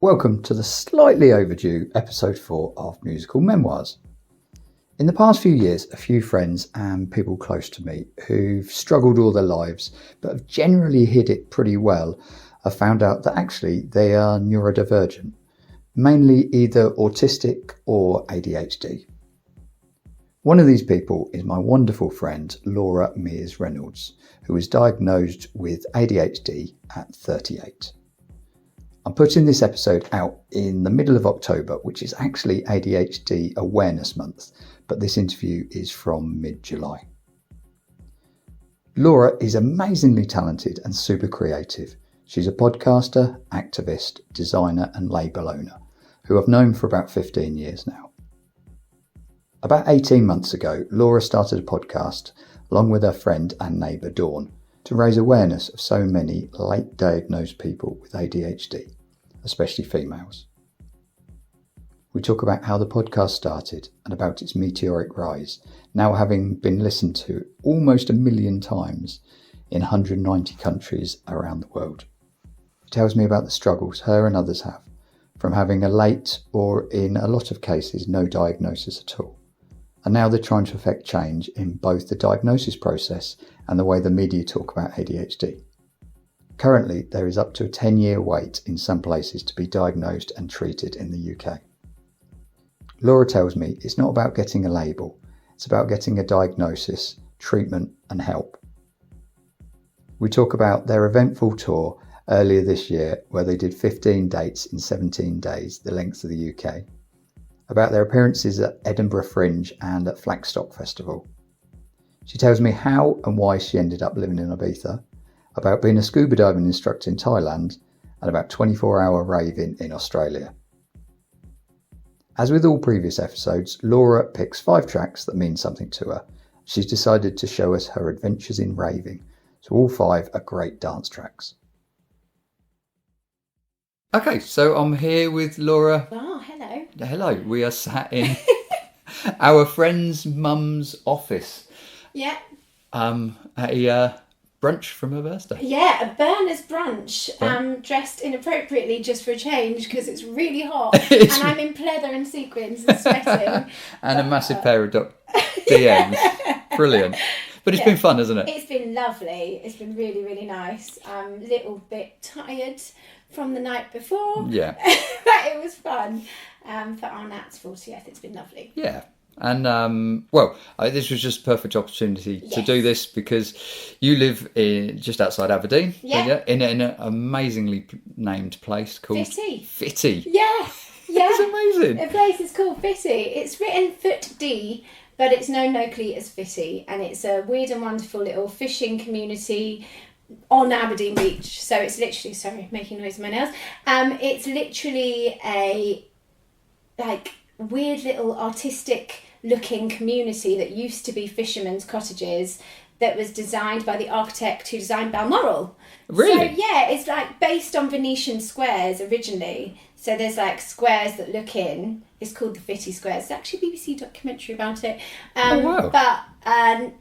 Welcome to the slightly overdue episode 4 of Musical Memoirs. In the past few years, a few friends and people close to me who've struggled all their lives but have generally hid it pretty well have found out that actually they are neurodivergent, mainly either autistic or ADHD. One of these people is my wonderful friend Laura Mears-Reynolds, who was diagnosed with ADHD at 38. I'm putting this episode out in the middle of October, which is actually ADHD Awareness Month, but this interview is from mid-July. Laura is amazingly talented and super creative. She's a podcaster, activist, designer and label owner, who I've known for about 15 years now. About 18 months ago, Laura started a podcast along with her friend and neighbour Dawn to raise awareness of so many late diagnosed people with ADHD, especially females. We talk about how the podcast started and about its meteoric rise, now having been listened to almost 1 million times in 190 countries around the world. She tells me about the struggles her and others have, from having a late or in a lot of cases no diagnosis at all. And now they're trying to effect change in both the diagnosis process and the way the media talk about ADHD. Currently, there is up to a 10-year wait in some places to be diagnosed and treated in the UK. Laura tells me it's not about getting a label, it's about getting a diagnosis, treatment and help. We talk about their eventful tour earlier this year where they did 15 dates in 17 days, the length of the UK. About their appearances at Edinburgh Fringe and at Flagstock Festival. She tells me how and why she ended up living in Ibiza, about being a scuba diving instructor in Thailand, and about 24-hour raving in Australia. As with all previous episodes, Laura picks 5 tracks that mean something to her. She's decided to show us her adventures in raving, so all 5 are great dance tracks. Okay, so I'm here with Laura. Oh, hello. Hello, we are sat in our friend's mum's office. Yeah. At a brunch from her birthday. Yeah, a burner's brunch, dressed inappropriately just for a change because it's really hot and I'm in pleather and sequins and sweating. And a massive pair of DMs. Brilliant. But it's been fun, hasn't it? It's been lovely. It's been really, really nice. A little bit tired from the night before. Yeah. But it was fun. For our Nat's 40th, it's been lovely. Yeah. And, this was just a perfect opportunity to do this because you live just outside Aberdeen. Yeah. In an amazingly named place called Fitty. Yeah. It's amazing. The place is called Fitty. It's written Foot D, but it's known locally as Fitty. And it's a weird and wonderful little fishing community on Aberdeen Beach. So it's literally, sorry, making noise with my nails. It's literally a weird little artistic looking community that used to be fishermen's cottages that was designed by the architect who designed Balmoral. Really? So yeah, it's based on Venetian squares originally. So there's squares that look in. It's called the Fitty Squares. There's actually a BBC documentary about it. Wow. But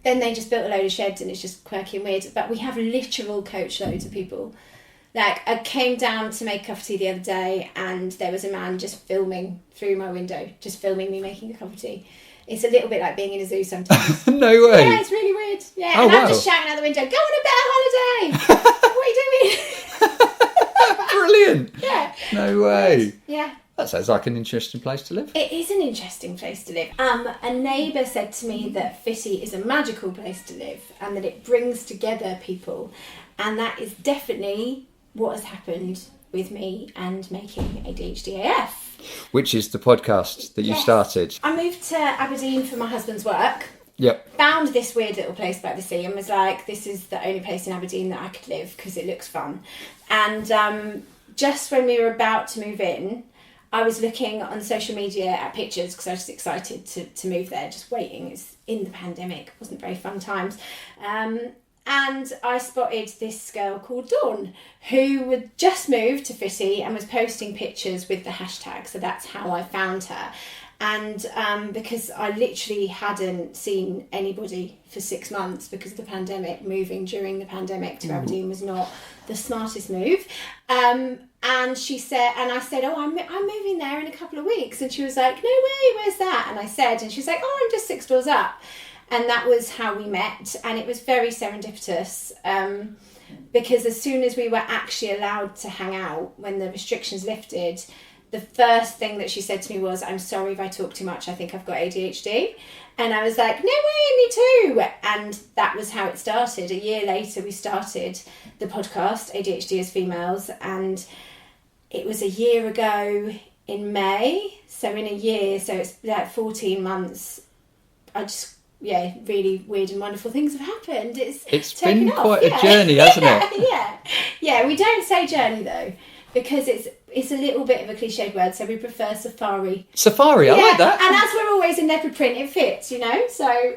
then they just built a load of sheds and it's just quirky and weird. But we have literal coach loads of people. I came down to make a cup of tea the other day and there was a man just filming through my window, just filming me making a cup of tea. It's a little bit like being in a zoo sometimes. No way. Yeah, it's really weird. Yeah, Oh, and wow. I'm just shouting out the window, go on a better holiday! What are you doing? Brilliant. Yeah. No way. Yeah. That sounds like an interesting place to live. It is an interesting place to live. A neighbour said to me that Fitty is a magical place to live and that it brings together people. And that is definitely what has happened with me and making ADHDAF. Which is the podcast that you started. I moved to Aberdeen for my husband's work. Yep. Found this weird little place by the sea and was like, this is the only place in Aberdeen that I could live because it looks fun. And just when we were about to move in, I was looking on social media at pictures because I was just excited to move there, just waiting. It's in the pandemic, it wasn't very fun times. And I spotted this girl called Dawn who had just moved to Fitty and was posting pictures with the hashtag. So that's how I found her. And because I literally hadn't seen anybody for 6 months because of the pandemic, moving during the pandemic to Aberdeen was not the smartest move. And she said, and I said, oh, I'm moving there in a couple of weeks. And she was like, no way, where's that? And I said, and she was like, oh, I'm just 6 doors up. And that was how we met. And it was very serendipitous, because as soon as we were actually allowed to hang out, when the restrictions lifted, the first thing that she said to me was, I'm sorry if I talk too much, I think I've got ADHD. And I was like, no way, me too. And that was how it started. A year later, we started the podcast, ADHD As Females. And it was a year ago in May. So in a year, so it's like 14 months, really weird and wonderful things have happened. It's been quite a journey, hasn't it? Yeah. We don't say journey though, because it's a little bit of a cliched word, so we prefer safari. Safari, I like that. And as we're always in leopard print, it fits, so.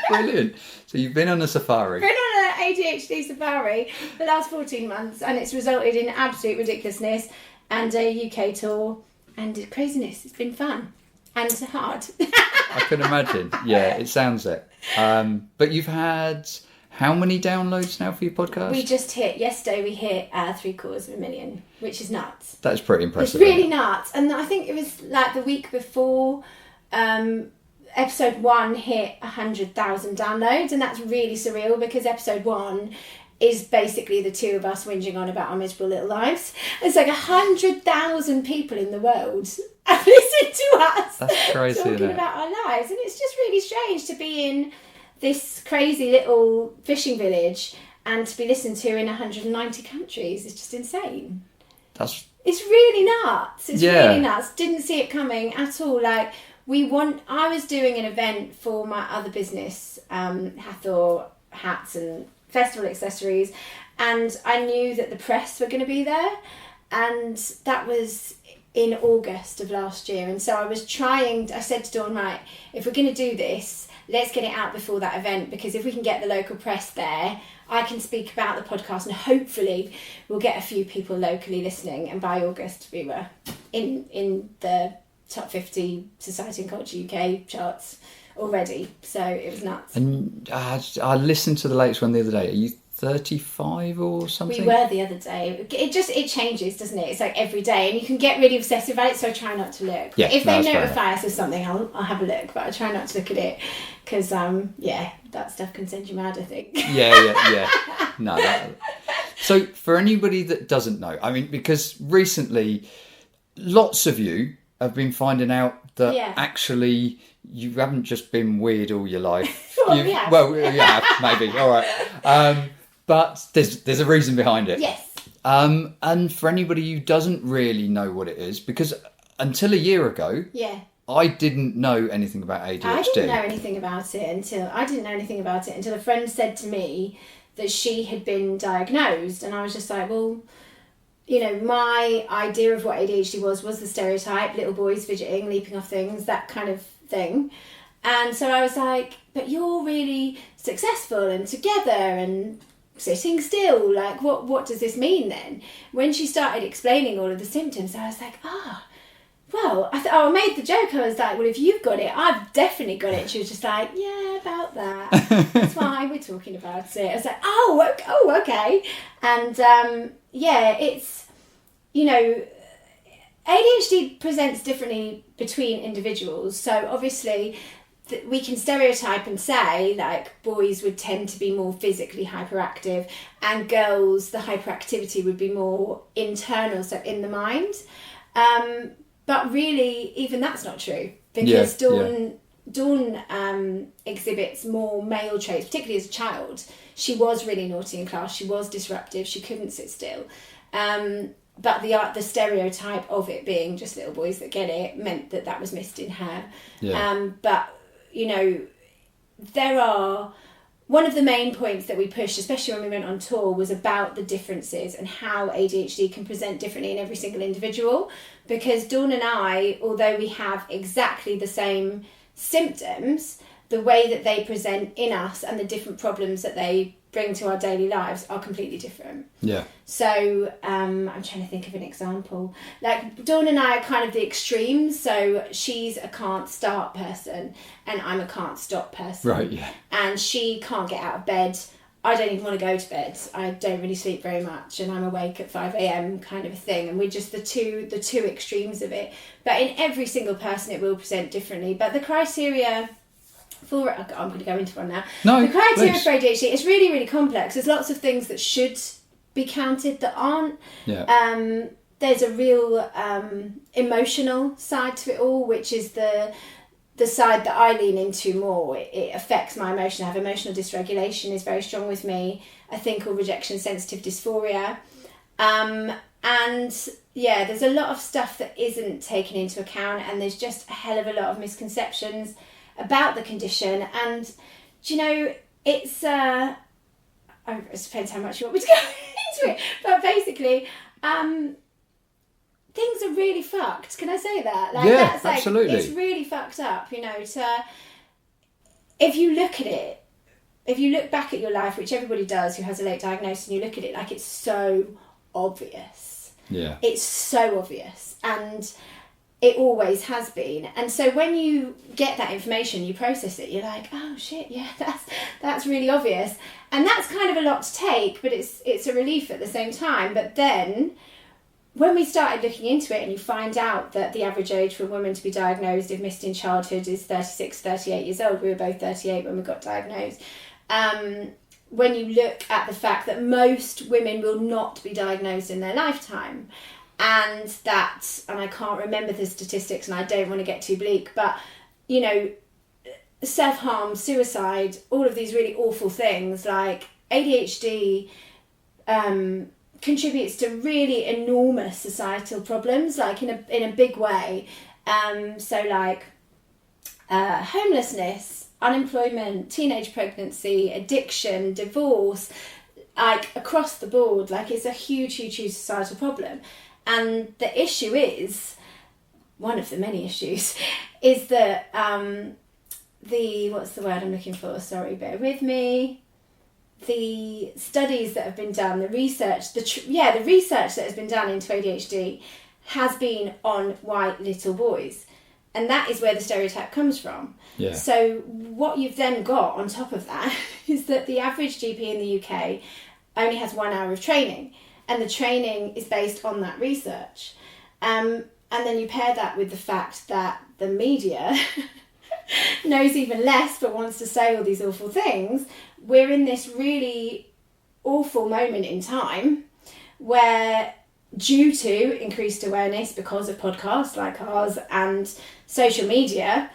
Brilliant. So you've been on a safari. Been on an ADHD safari for the last 14 months, and it's resulted in absolute ridiculousness and a UK tour and craziness. It's been fun and hard. I can imagine. Yeah, it sounds it. But you've had how many downloads now for your podcast? Yesterday we hit 750,000, which is nuts. That's pretty impressive. It's really nuts. And I think it was like the week before, episode 1 hit 100,000 downloads, and that's really surreal because episode 1 is basically the two of us whinging on about our miserable little lives. It's like 100,000 people in the world have listened to us. That's crazy, talking about our lives, and it's just really strange to be in this crazy little fishing village and to be listened to in 190 countries. It's just insane. It's really nuts. It's really nuts. Didn't see it coming at all. Like I was doing an event for my other business, Hathor Hats and Festival Accessories, and I knew that the press were going to be there, and that was in August of last year. And so I said to Dawn, right, if we're going to do this, let's get it out before that event, because if we can get the local press there, I can speak about the podcast and hopefully we'll get a few people locally listening. And by August we were in the top 50 Society and Culture UK charts already, so it was nuts. And I listened to the latest one the other day. Are you 35 or something? We were the other day. It changes, doesn't it? It's like every day, and you can get really obsessive about it, so I try not to look. Yeah, if they notify us of something, I'll have a look, but I try not to look at it because that stuff can send you mad, I think. Yeah. No. So for anybody that doesn't know, I mean, because recently lots of you have been finding out that actually you haven't just been weird all your life. Yeah, maybe. All right. But there's a reason behind it. Yes. And for anybody who doesn't really know what it is, because until a year ago, I didn't know anything about ADHD. I didn't know anything about it until a friend said to me that she had been diagnosed, and I was just like, well, my idea of what ADHD was the stereotype, little boys fidgeting, leaping off things, that kind of thing. And so I was like, but you're really successful and together and sitting still. Like, what does this mean then? When she started explaining all of the symptoms, I was like, I made the joke. I was like, well, if you've got it, I've definitely got it. And she was just like, yeah, about that. That's why we're talking about it. I was like, oh, okay. And it's, ADHD presents differently between individuals. So obviously we can stereotype and say like boys would tend to be more physically hyperactive and girls, the hyperactivity would be more internal, so in the mind. But really, even that's not true, because Dawn exhibits more male traits, particularly as a child. She was really naughty in class. She was disruptive. She couldn't sit still. But the stereotype of it being just little boys that get it meant that was missed in her. Yeah. But, one of the main points that we pushed, especially when we went on tour, was about the differences and how ADHD can present differently in every single individual. Because Dawn and I, although we have exactly the same symptoms, the way that they present in us and the different problems that they bring to our daily lives are completely different. Yeah. So I'm trying to think of an example. Like Dawn and I are kind of the extremes. So she's a can't start person and I'm a can't stop person. Right, yeah. And she can't get out of bed. I don't even want to go to bed. I don't really sleep very much, and I'm awake at 5 a.m. kind of a thing. And we're just the two extremes of it. But in every single person, it will present differently. But the criteria for it, I'm going to go into one now. No, the criteria please. for ADHD is really, really complex. There's lots of things that should be counted that aren't. Yeah. There's a real emotional side to it all, which is the side that I lean into more. It affects my emotion. I have emotional dysregulation is very strong with me. I think or rejection sensitive dysphoria. And yeah, there's a lot of stuff that isn't taken into account, and there's just a hell of a lot of misconceptions about the condition. And do you know, it depends how much you want me to go into it, but basically things are really fucked. Can I say that? Like, yeah, that's like, absolutely. it's really fucked up, you know. If you look at it, if you look back at your life, which everybody does who has a late diagnosis, and you look at it, like, it's so obvious. Yeah. It's so obvious, and it always has been. And so when you get that information, you process it, you're like, oh shit, yeah, that's really obvious. And that's kind of a lot to take, but it's a relief at the same time. But then when we started looking into it, and you find out that the average age for a woman to be diagnosed if missed in childhood is 36, 38 years old. We were both 38 when we got diagnosed. When you look at the fact that most women will not be diagnosed in their lifetime, and I can't remember the statistics, and I don't want to get too bleak, but, you know, self-harm, suicide, all of these really awful things, like ADHD contributes to really enormous societal problems, like in a big way. So like homelessness, unemployment, teenage pregnancy, addiction, divorce, like across the board, like it's a huge societal problem. And the issue is, one of the many issues, is that what's the word I'm looking for? Sorry, bear with me. The studies that have been done, the research that has been done into ADHD has been on white little boys. And that is where the stereotype comes from. Yeah. So what you've then got on top of that is that the average GP in the UK only has 1 hour of training. And the training is based on that research. And then you pair that with the fact that the media knows even less but wants to say all these awful things. We're in this really awful moment in time where, due to increased awareness because of podcasts like ours and social media,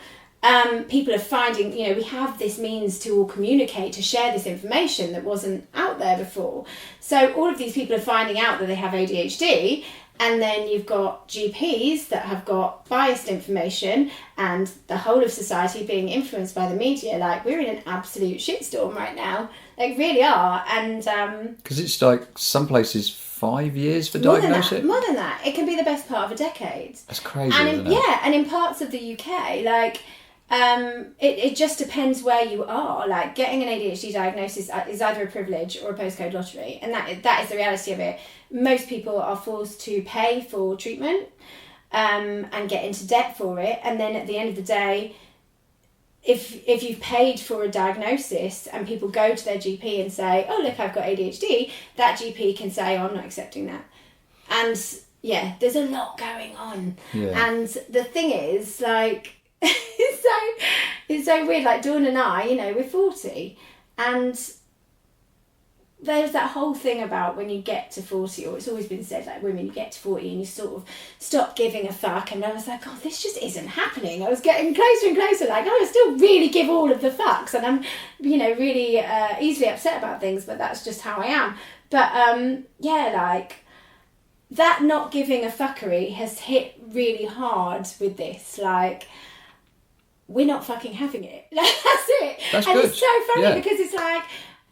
people are finding, you know, we have this means to all communicate, to share this information that wasn't out there before. So all of these people are finding out that they have ADHD, and then you've got GPs that have got biased information, and the whole of society being influenced by the media. Like, we're in an absolute shitstorm right now. Like, really are. And because it's like some places 5 years for diagnosis. More than that. It can be the best part of a decade. That's crazy, and isn't it? Yeah, and in parts of the UK, like, it just depends where you are. Like, getting an ADHD diagnosis is either a privilege or a postcode lottery, and that is the reality of it. Most people are forced to pay for treatment and get into debt for it, and then at the end of the day, if you've paid for a diagnosis and people go to their GP and say, oh look, I've got ADHD, that GP can say, oh, I'm not accepting that. And yeah, there's a lot going on. Yeah. And the thing is, like, it's so weird. Like, Dawn and I, you know, we're 40, and there's that whole thing about when you get to 40, or it's always been said, like, women, you get to 40 and you sort of stop giving a fuck. And I was like, oh, this just isn't happening. I was getting closer and closer, like, I still really give all of the fucks, and I'm, you know, really easily upset about things, but that's just how I am. But yeah, like, that not giving a fuckery has hit really hard with this. Like, we're not fucking having it. That's it. That's and good. It's so funny, yeah. Because it's like,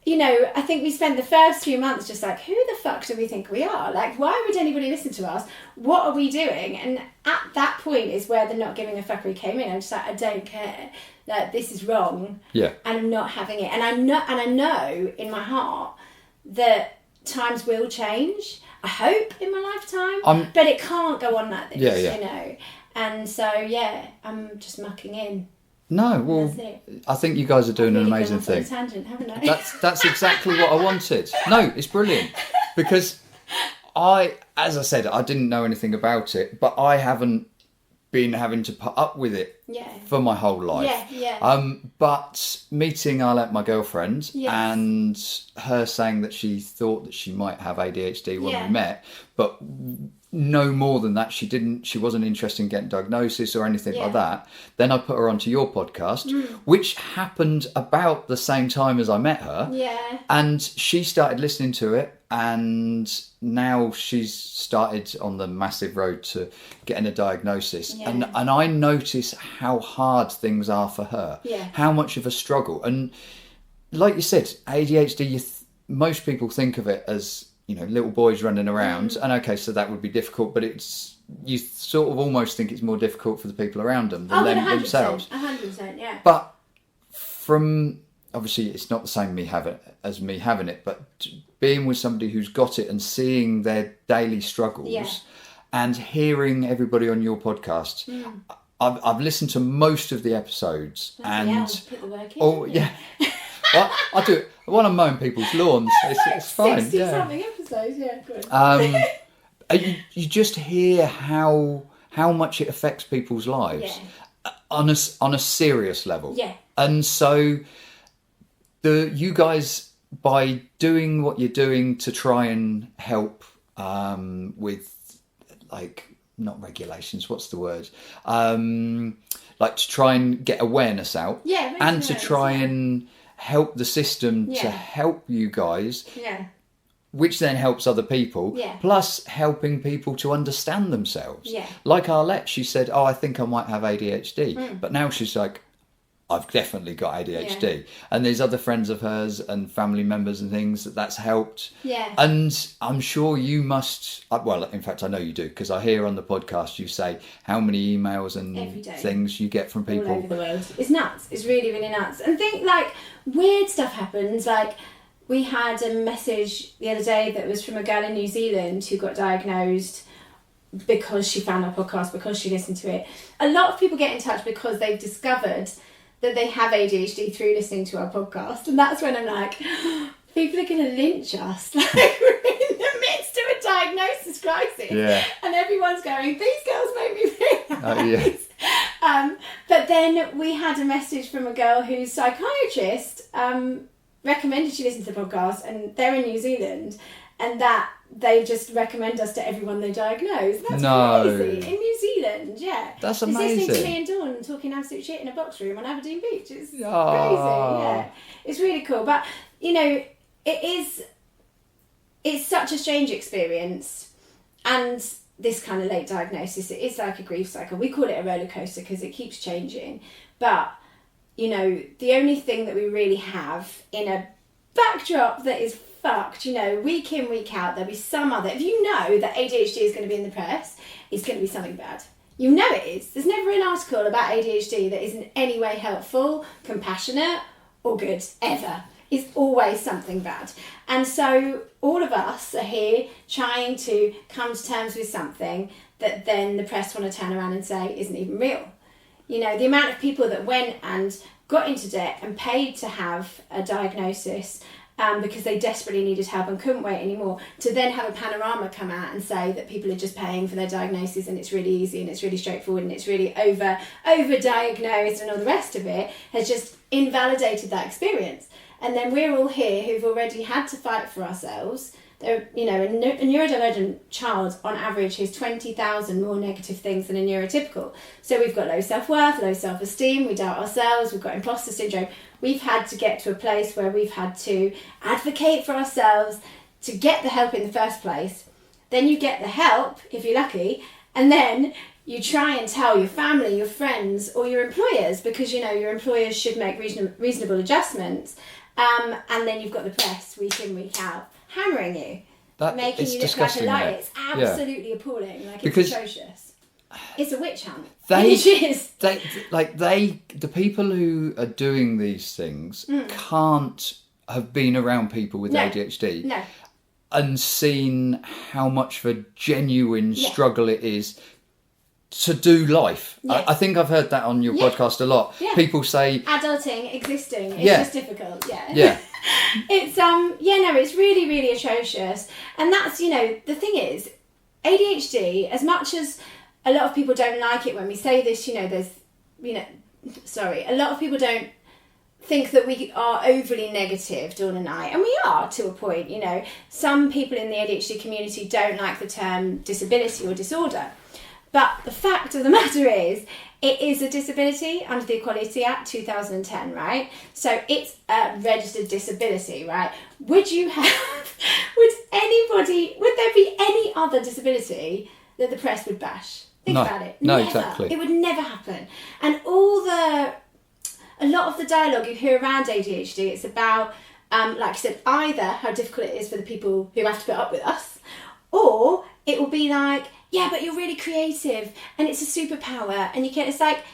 you know, I think we spent the first few months just like, who the fuck do we think we are? Like, why would anybody listen to us? What are we doing? And at that point is where the not giving a fuckery came in. I'm just like, I don't care. Like, this is wrong. Yeah. And I'm not having it. And I know in my heart that times will change. I hope in my lifetime. But it can't go on like this, you know. And so, yeah, I'm just mucking in. No, well, I think you guys are doing an amazing thing. Tangent, haven't I? That's exactly what I wanted. No, it's brilliant because as I said, I didn't know anything about it, but I haven't been having to put up with it for my whole life. But meeting my girlfriend and her saying that she thought that she might have ADHD when we met, but no more than that, she wasn't interested in getting diagnosis or anything like that. Then I put her onto your podcast, which happened about the same time as I met her. And she started listening to it, and now she's started on the massive road to getting a diagnosis. And I notice how hard things are for her, how much of a struggle. And like you said, ADHD, most people think of it as, little boys running around, and okay, so that would be difficult, but you sort of almost think it's more difficult for the people around them than themselves. 100%, yeah. But from, obviously it's not the same me having it, but being with somebody who's got it and seeing their daily struggles and hearing everybody on your podcast, I've listened to most of the episodes. Put the work in. Well, I do it when I'm mowing people's lawns. It's fine. 60 something episodes, good. You just hear how much it affects people's lives on a serious level. And so you guys, by doing what you're doing to try and help with, not regulations, what's the word? To try and get awareness out, and to try and help the system to help you guys, which then helps other people, plus helping people to understand themselves. Like Arlette, she said, I think I might have ADHD, but now she's like, I've definitely got ADHD. And there's other friends of hers and family members and things that's helped. And I'm sure you must, well, in fact, I know you do, because I hear on the podcast you say how many emails and things you get from people. All over the world. It's nuts. It's really, really nuts. And think, weird stuff happens. We had a message the other day that was from a girl in New Zealand who got diagnosed because she found our podcast, because she listened to it. A lot of people get in touch because they've discovered that they have ADHD through listening to our podcast, and that's when I'm like, people are going to lynch us. We're in the midst of a diagnosis crisis, and everyone's going, these girls make me realise. But then we had a message from a girl whose psychiatrist recommended she listen to the podcast, and they're in New Zealand, and that they just recommend us to everyone they diagnose. That's crazy. In New Zealand, That's amazing. amazing. Listening to me and Dawn talking absolute shit in a box room on Aberdeen Beach. It's crazy, It's really cool. But, it's such a strange experience. And this kind of late diagnosis, it is like a grief cycle. We call it a roller coaster because it keeps changing. But, the only thing that we really have in a backdrop that is fucked, week in, week out, there'll be some other, if you know that ADHD is going to be in the press, it's going to be something bad. You know it is. There's never an article about ADHD that is in any way helpful, compassionate, or good, ever. It's always something bad. And so all of us are here trying to come to terms with something that then the press want to turn around and say isn't even real. The amount of people that went and got into debt and paid to have a diagnosis because they desperately needed help and couldn't wait anymore, to then have a panorama come out and say that people are just paying for their diagnosis and it's really easy and it's really straightforward and it's really over-diagnosed and all the rest of it, has just invalidated that experience. And then we're all here who've already had to fight for ourselves. A neurodivergent child on average has 20,000 more negative things than a neurotypical. So we've got low self-worth, low self-esteem, we doubt ourselves, we've got imposter syndrome. We've had to get to a place where we've had to advocate for ourselves to get the help in the first place. Then you get the help, if you're lucky, and then you try and tell your family, your friends, or your employers, because your employers should make reasonable adjustments. And then you've got the press week in, week out, hammering you, making you look like a liar. It's absolutely appalling. It's atrocious. It's a witch hunt. The people who are doing these things can't have been around people with ADHD and seen how much of a genuine struggle it is to do life. Yes. I think I've heard that on your podcast a lot. Yeah. People say adulting, existing, it's just difficult. Yeah. It's it's really, really atrocious. And that's, the thing is, ADHD, as much as a lot of people don't like it when we say this, there's, a lot of people don't think that we are overly negative, Dawn and I, and we are to a point. Some people in the ADHD community don't like the term disability or disorder, but the fact of the matter is it is a disability under the Equality Act 2010, right? So it's a registered disability, right? Would there be any other disability that the press would bash? Think about it. No, never. exactly. It would never happen. And a lot of the dialogue you hear around ADHD, it's about, like I said, either how difficult it is for the people who have to put up with us, or it will be like, yeah, but you're really creative and it's a superpower, and it's like,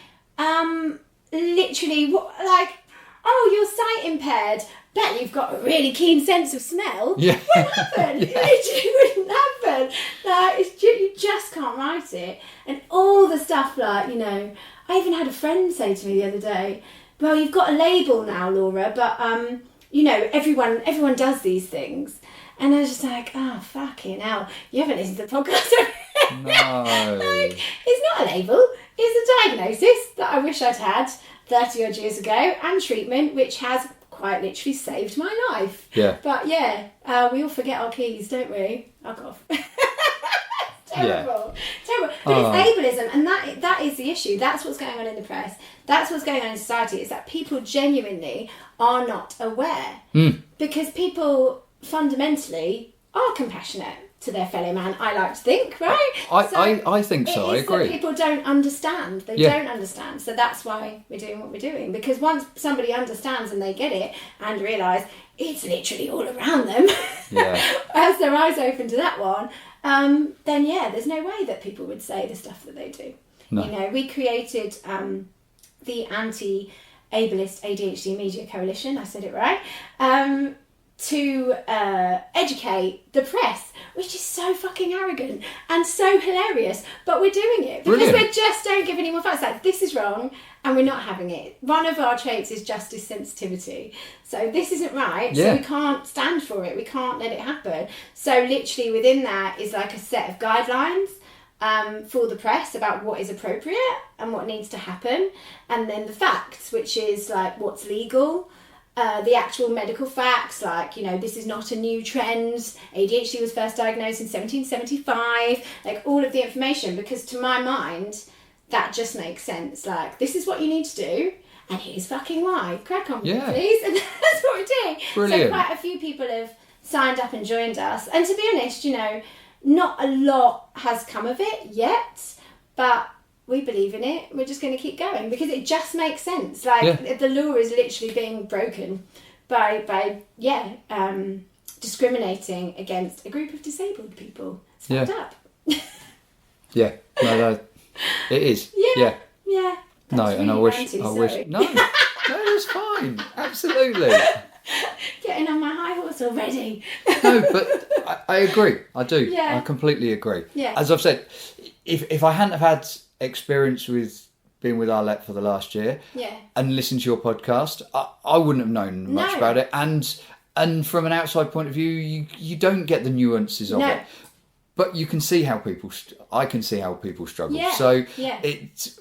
literally, you're sight impaired, bet you've got a really keen sense of smell. Yeah. Wouldn't happen. Yeah. It literally wouldn't happen. You just can't write it. And all the stuff I even had a friend say to me the other day, well, you've got a label now, Laura, but everyone does these things. And I was just like, oh, fucking hell, you haven't listened to the podcast. No. It's not a label, it's a diagnosis that I wish I'd had 30 odd years ago, and treatment, which has quite literally saved my life. Yeah. But we all forget our keys, don't we? I'll go off. Terrible. But it's ableism, and that is the issue. That's what's going on in the press. That's what's going on in society, is that people genuinely are not aware. Because people fundamentally are compassionate to their fellow man, I like to think, right? I think so. I agree. People don't understand. They don't understand. So that's why we're doing what we're doing. Because once somebody understands and they get it and realise it's literally all around them, as their eyes open to that one, then there's no way that people would say the stuff that they do. No. We created the Anti-Ableist ADHD Media Coalition, I said it right, to educate the press, which is so fucking arrogant and so hilarious, but we're doing it because we just don't give any more facts. Like, this is wrong and we're not having it. One of our traits is justice sensitivity, so this isn't right, so we can't stand for it, we can't let it happen. So literally within that is like a set of guidelines for the press about what is appropriate and what needs to happen, and then the facts, which is like what's legal, the actual medical facts, like, this is not a new trend, ADHD was first diagnosed in 1775, like all of the information, because to my mind that just makes sense. Like, this is what you need to do, and here's fucking why. Crack on, please. And that's what we're doing. Brilliant. So quite a few people have signed up and joined us, and to be honest, not a lot has come of it yet, but we believe in it. We're just going to keep going because it just makes sense. Like, the law is literally being broken by discriminating against a group of disabled people. It's fucked up. Yeah, no, it is. Yeah. No, really and I wish. No, it's fine. Absolutely. Getting on my high horse already. No, but I agree. I do. Yeah. I completely agree. Yeah. As I've said, if I hadn't have had experience with being with Arlette for the last year, and listened to your podcast, I wouldn't have known much about it. And from an outside point of view, you don't get the nuances of it. But you can see how I can see how people struggle. Yeah, so it's,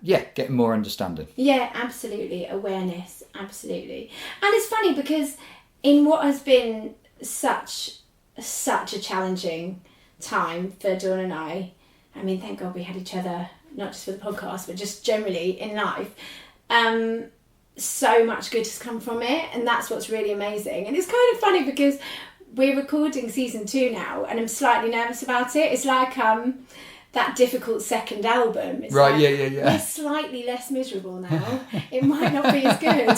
getting more understanding. Yeah, absolutely. Awareness, absolutely. And it's funny because in what has been such a challenging time for Dawn and I mean, thank God we had each other, not just for the podcast, but just generally in life. So much good has come from it, and that's what's really amazing. And it's kind of funny because we're recording season 2 now, and I'm slightly nervous about it. It's like that difficult second album. It's right, like, yeah. We're slightly less miserable now. It might not be as good.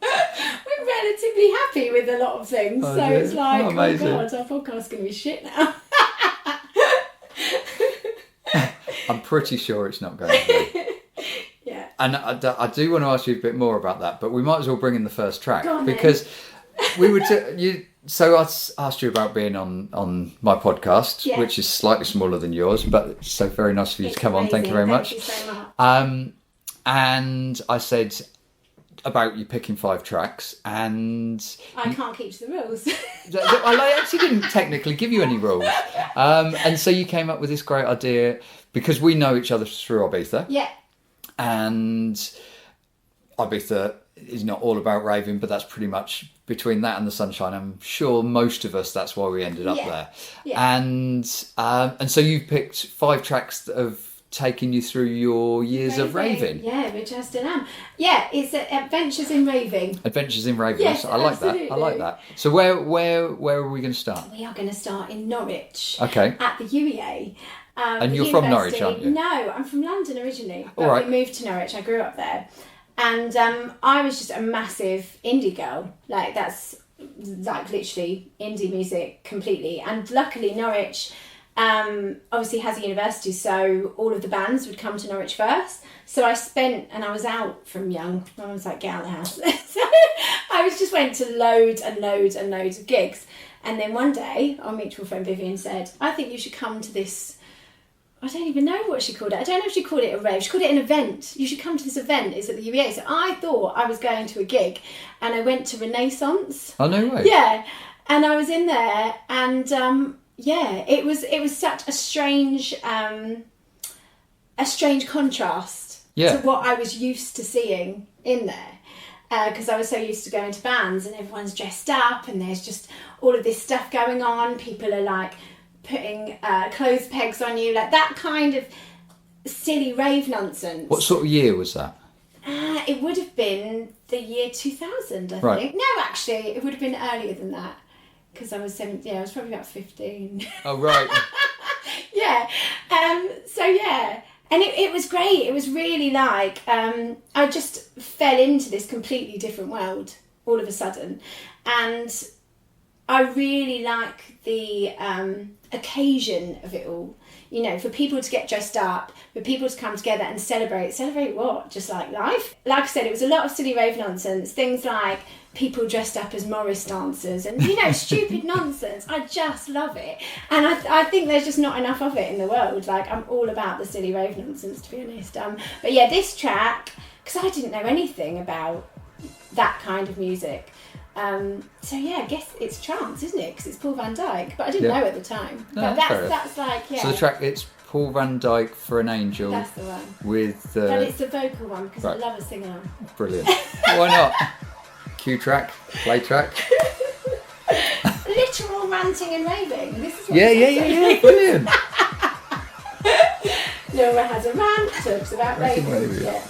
We're relatively happy with a lot of things. It's like, oh God, our podcast's going to be shit now. I'm pretty sure it's not going to be. Yeah. And I do want to ask you a bit more about that, but we might as well bring in the first track. Go on, because we were So I asked you about being on my podcast, Yeah. which is slightly smaller than yours, but so very nice of you to come on. Thank you very much. Thank you so much. And I said about you picking 5 tracks, and I can't keep to the rules. I actually didn't technically give you any rules. And so you came up with this great idea because we know each other through Ibiza. Yeah. And Ibiza is not all about raving, but that's pretty much between that and the sunshine. I'm sure most of us, that's why we ended up there. Yeah. And so you've picked 5 tracks that have taken you through your years of raving. Yeah, which I still am. Yeah, it's Adventures in Raving. Adventures in Raving. Yes, I like absolutely. that. I like that. So where are we going to start? We are going to start in Norwich. Okay. At the UEA. And you're from Norwich, aren't you? No, I'm from London originally. But all right. we moved to Norwich. I grew up there. And I was just a massive indie girl. Like, that's like literally indie music completely. And luckily Norwich obviously has a university, so all of the bands would come to Norwich first. So I was out from young. My mum was like, get out of the house. So I just went to loads and loads and loads of gigs. And then one day, our mutual friend Vivian said, I think you should come to this. I don't even know what she called it. I don't know if she called it a rave. She called it an event. You should come to this event. It's at the UEA. So I thought I was going to a gig, and I went to Renaissance. Oh, no way. Yeah. And I was in there, and it was such a strange contrast to what I was used to seeing in there. Because I was so used to going to bands and everyone's dressed up and there's just all of this stuff going on. People are like putting clothes pegs on you, like that kind of silly rave nonsense. What sort of year was that? It would have been the year 2000, I think. No, actually, it would have been earlier than that. Because I was 17, I was probably about 15. Oh, right. Yeah. And it was great. It was really like, I just fell into this completely different world all of a sudden. And I really like the occasion of it all. You know, for people to get dressed up, for people to come together and celebrate. Celebrate what? Just like life? Like I said, it was a lot of silly rave nonsense. Things like people dressed up as Morris dancers and, you know, stupid nonsense. I just love it. And I think there's just not enough of it in the world. Like, I'm all about the silly rave nonsense, to be honest. But yeah, this track, because I didn't know anything about that kind of music. So yeah, I guess it's trance, isn't it? Because it's Paul van Dyk, but I didn't know at the time. No, but that's like, yeah. So the track, it's Paul van Dyk for an Angel. That's the one. With but it's the vocal one because I love a sing-along. Brilliant. Why not? Cue track, play track. Literal ranting and raving. This is what yeah. Brilliant. Laura has a rant, talks about raving. Yeah.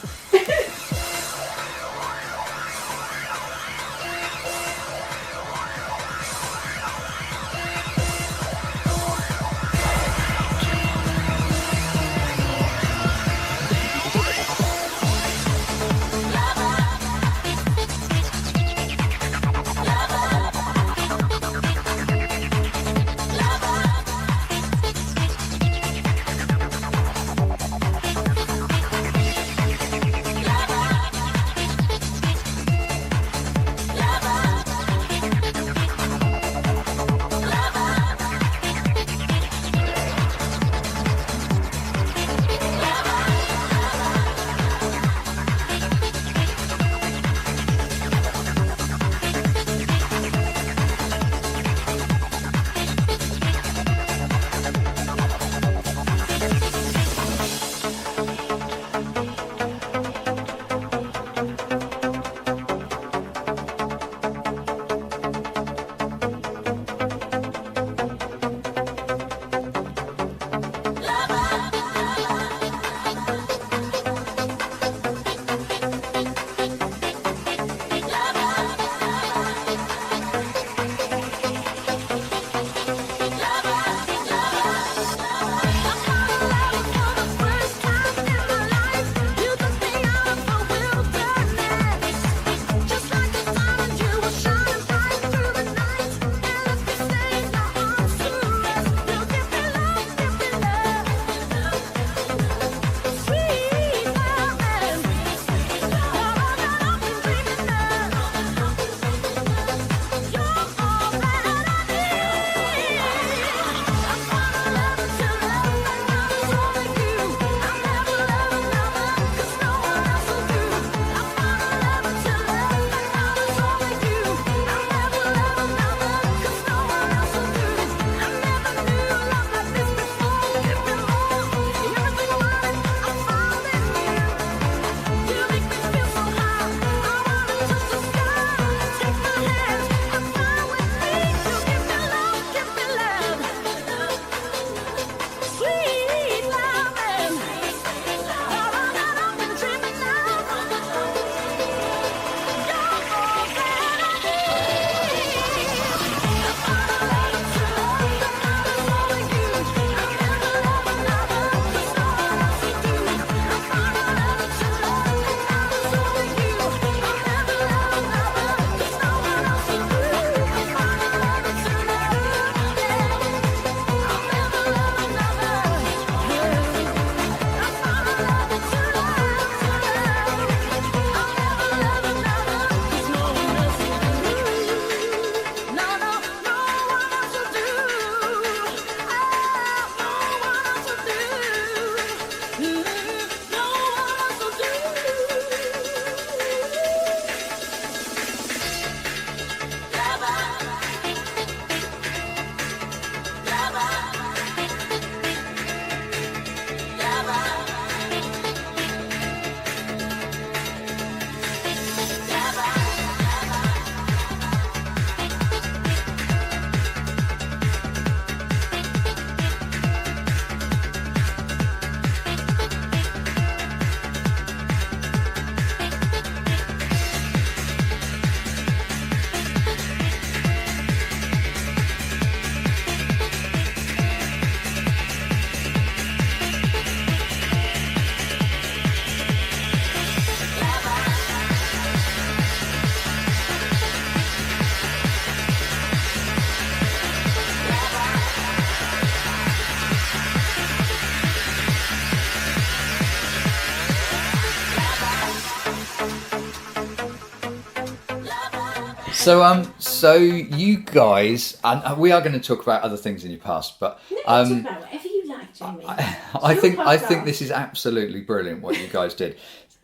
So you guys, and we are going to talk about other things in your past, but talk about whatever you like, Jamie. I think this is absolutely brilliant what you guys did.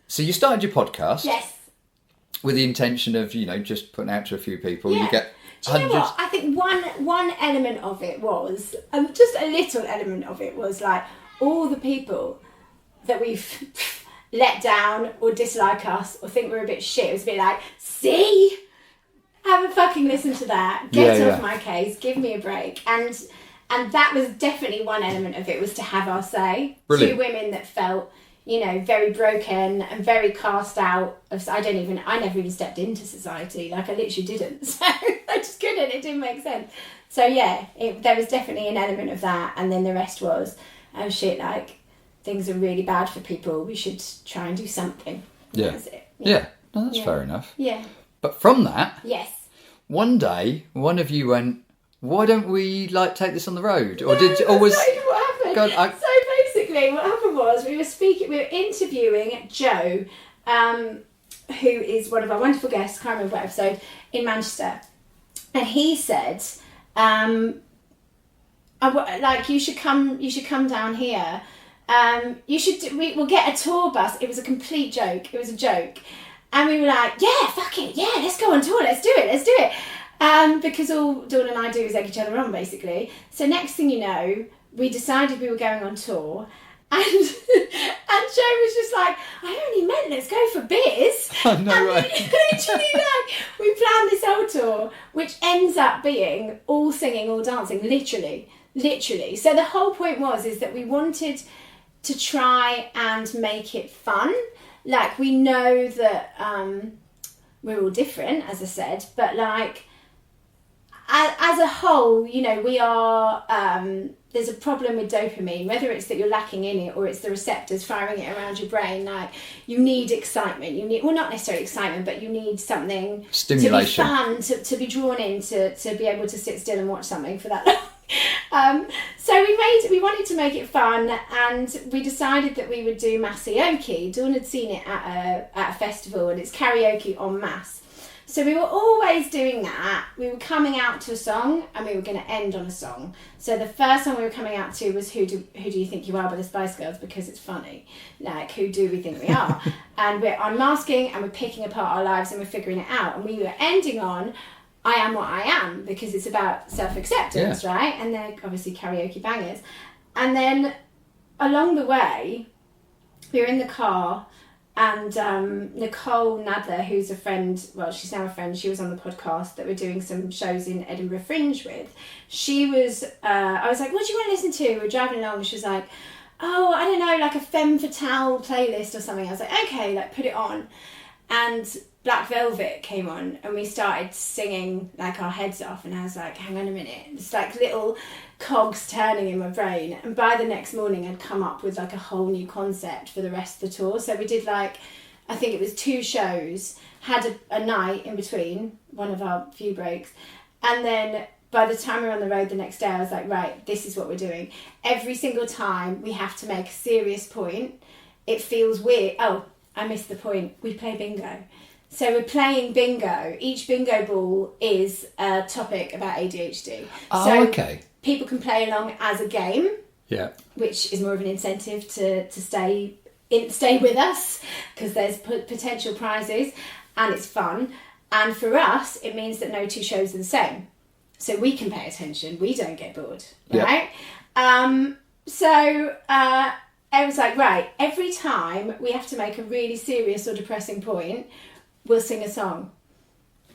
So you started your podcast, yes, with the intention of just putting out to a few people. Yeah. You get Do you hundreds. know what? I think one element of it was, just a little element of it was like all the people that we've let down or dislike us or think we're a bit shit. It was a bit like, see, have a fucking listen to that. Get off my case. Give me a break. And that was definitely one element of it, was to have our say. Brilliant. 2 women that felt, very broken and very cast out of. I never even stepped into society. Like, I literally didn't. So I just couldn't. It didn't make sense. So yeah, there was definitely an element of that. And then the rest was, oh shit, like, things are really bad for people. We should try and do something. Yeah. That's it. Yeah. No, that's fair enough. Yeah. But from that, Yes. one day, one of you went, why don't we take this on the road? Or That's not even what happened. God, So basically what happened was we were interviewing Joe, who is one of our wonderful guests, can't remember what episode, in Manchester. And he said, you should come down here. We'll get a tour bus. It was a complete joke. It was a joke. And we were like, yeah, fuck it. Yeah, let's go on tour. Let's do it. Because all Dawn and I do is egg each other on, basically. So next thing you know, we decided we were going on tour. And Joe was just like, I only meant let's go for beers. Oh, no way. Literally, we planned this whole tour, which ends up being all singing, all dancing, literally. So the whole point is that we wanted to try and make it fun. Like, we know that we're all different, as I said, but like, as a whole, we are, there's a problem with dopamine, whether it's that you're lacking in it or it's the receptors firing it around your brain. Like, you need excitement. Well, not necessarily excitement, but you need something, stimulation, to be fun, to be drawn in, to be able to sit still and watch something for that long. So we wanted to make it fun, and we decided that we would do Masayoke. Dawn had seen it at a festival, and it's karaoke en masse. So we were always doing that. We were coming out to a song, and we were going to end on a song. So the first song we were coming out to was Who Do You Think You Are by the Spice Girls, because it's funny. Like, who do we think we are? And we're unmasking, and we're picking apart our lives, and we're figuring it out. And we were ending on I Am What I Am, because it's about self-acceptance, right? And they're obviously karaoke bangers. And then along the way, we were in the car, and Nicole Nadler, who's a friend, well, she's now a friend, she was on the podcast that we're doing some shows in Edinburgh Fringe with. She was, I was like, what do you want to listen to? We're driving along, and she was like, oh, I don't know, like a Femme Fatale playlist or something. I was like, okay, like, put it on. And Black Velvet came on, and we started singing like our heads off, and I was like, hang on a minute, it's like little cogs turning in my brain. And by the next morning I'd come up with like a whole new concept for the rest of the tour. So we did I think it was 2 shows, had a night in between, one of our few breaks, and then by the time we were on the road the next day, I was like, right, this is what we're doing. Every single time we have to make a serious point. It feels weird. Oh, I missed the point. We play bingo. So we're playing bingo. Each bingo ball is a topic about ADHD. Oh, so okay. People can play along as a game, which is more of an incentive to stay with us, because there's potential prizes and it's fun. And for us, it means that no 2 shows are the same. So we can pay attention. We don't get bored, right? So I was like, right, every time we have to make a really serious or depressing point, we'll sing a song.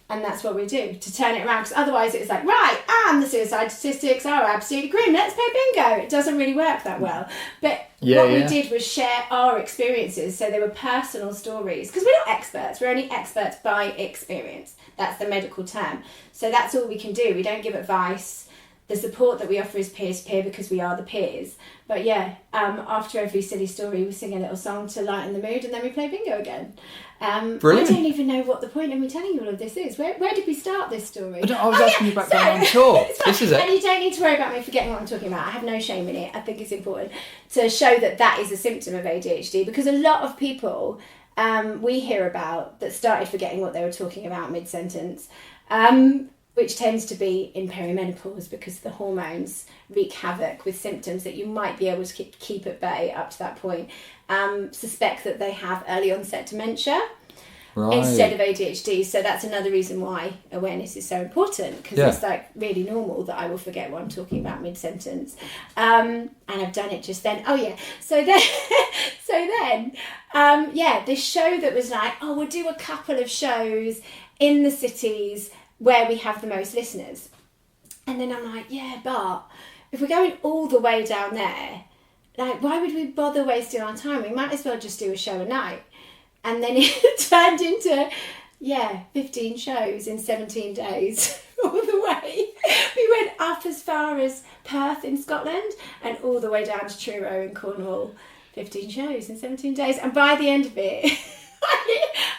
And that's what we do, to turn it around. Because otherwise it's like, right, and the suicide statistics are absolutely grim, let's play bingo. It doesn't really work that well. But what we did was share our experiences. So they were personal stories. Because we're not experts. We're only experts by experience. That's the medical term. So that's all we can do. We don't give advice. The support that we offer is peer-to-peer, because we are the peers. But after every silly story, we sing a little song to lighten the mood, and then we play bingo again. Brilliant. I don't even know what the point of me telling you all of this is. Where did we start this story? I was asking you about going on tour. This is it. And you don't need to worry about me forgetting what I'm talking about. I have no shame in it. I think it's important to show that is a symptom of ADHD, because a lot of people we hear about that started forgetting what they were talking about mid-sentence. which tends to be in perimenopause because the hormones wreak havoc with symptoms that you might be able to keep at bay up to that point. Suspect that they have early onset dementia. Right. Instead of ADHD. So that's another reason why awareness is so important, because it's like really normal that I will forget what I'm talking about mid-sentence. And I've done it just then. Oh yeah. So then, this show that was like, oh, we'll do a couple of shows in the cities where we have the most listeners. And then I'm like, yeah, but if we're going all the way down there, like, why would we bother wasting our time? We might as well just do a show a night. And then it turned into, 15 shows in 17 days all the way. We went up as far as Perth in Scotland and all the way down to Truro in Cornwall. 15 shows in 17 days. And by the end of it,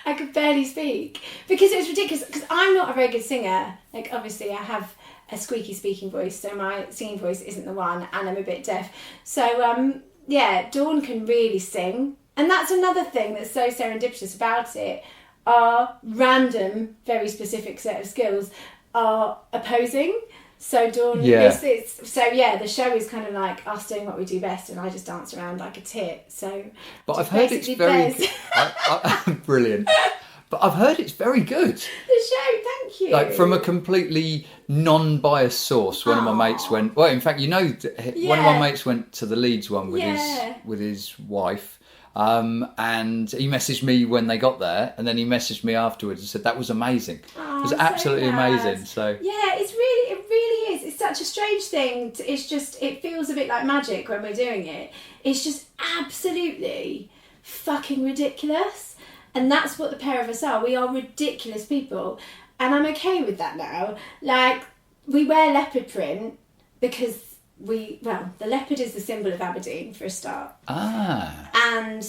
I could barely speak because it was ridiculous. Because I'm not a very good singer. Like, obviously, I have a squeaky speaking voice, so my singing voice isn't the one, and I'm a bit deaf. So, Dawn can really sing. And that's another thing that's so serendipitous about it. Our random, very specific set of skills are opposing. So Dawn, the show is kind of like us doing what we do best, and I just dance around like a tit. So, but I've heard it's very brilliant. But I've heard it's very good. The show, thank you. Like, from a completely non-biased source. One of my mates went. Well, in fact, one of my mates went to the Leeds one with his wife. And he messaged me when they got there, and then he messaged me afterwards and said that was amazing. It was absolutely amazing. So it really is. It's such a strange thing. It feels a bit like magic when we're doing it. It's just absolutely fucking ridiculous, and that's what the pair of us are. We are ridiculous people, and I'm okay with that now. Like, we wear leopard print because the leopard is the symbol of Aberdeen for a start. And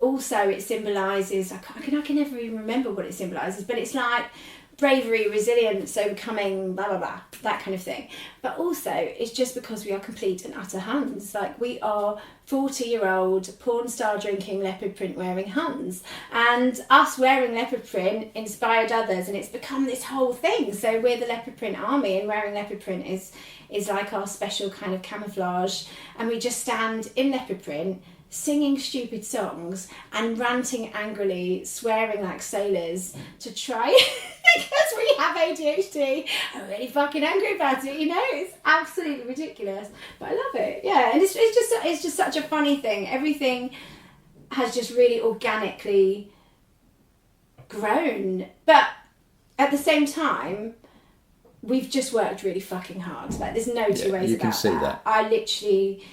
also it symbolises, I can never even remember what it symbolises, but it's like bravery, resilience, overcoming, blah, blah, blah, that kind of thing. But also it's just because we are complete and utter Huns. Like, we are 40-year-old porn star drinking leopard print wearing Huns. And us wearing leopard print inspired others, and it's become this whole thing. So we're the leopard print army, and wearing leopard print is like our special kind of camouflage. And we just stand in leopard print, singing stupid songs and ranting angrily, swearing like sailors to try because we have ADHD. I'm really fucking angry about it, It's absolutely ridiculous, but I love it. Yeah, and it's just such a funny thing. Everything has just really organically grown, but at the same time, we've just worked really fucking hard. Like, there's no two ways about that. You can see that. I literally,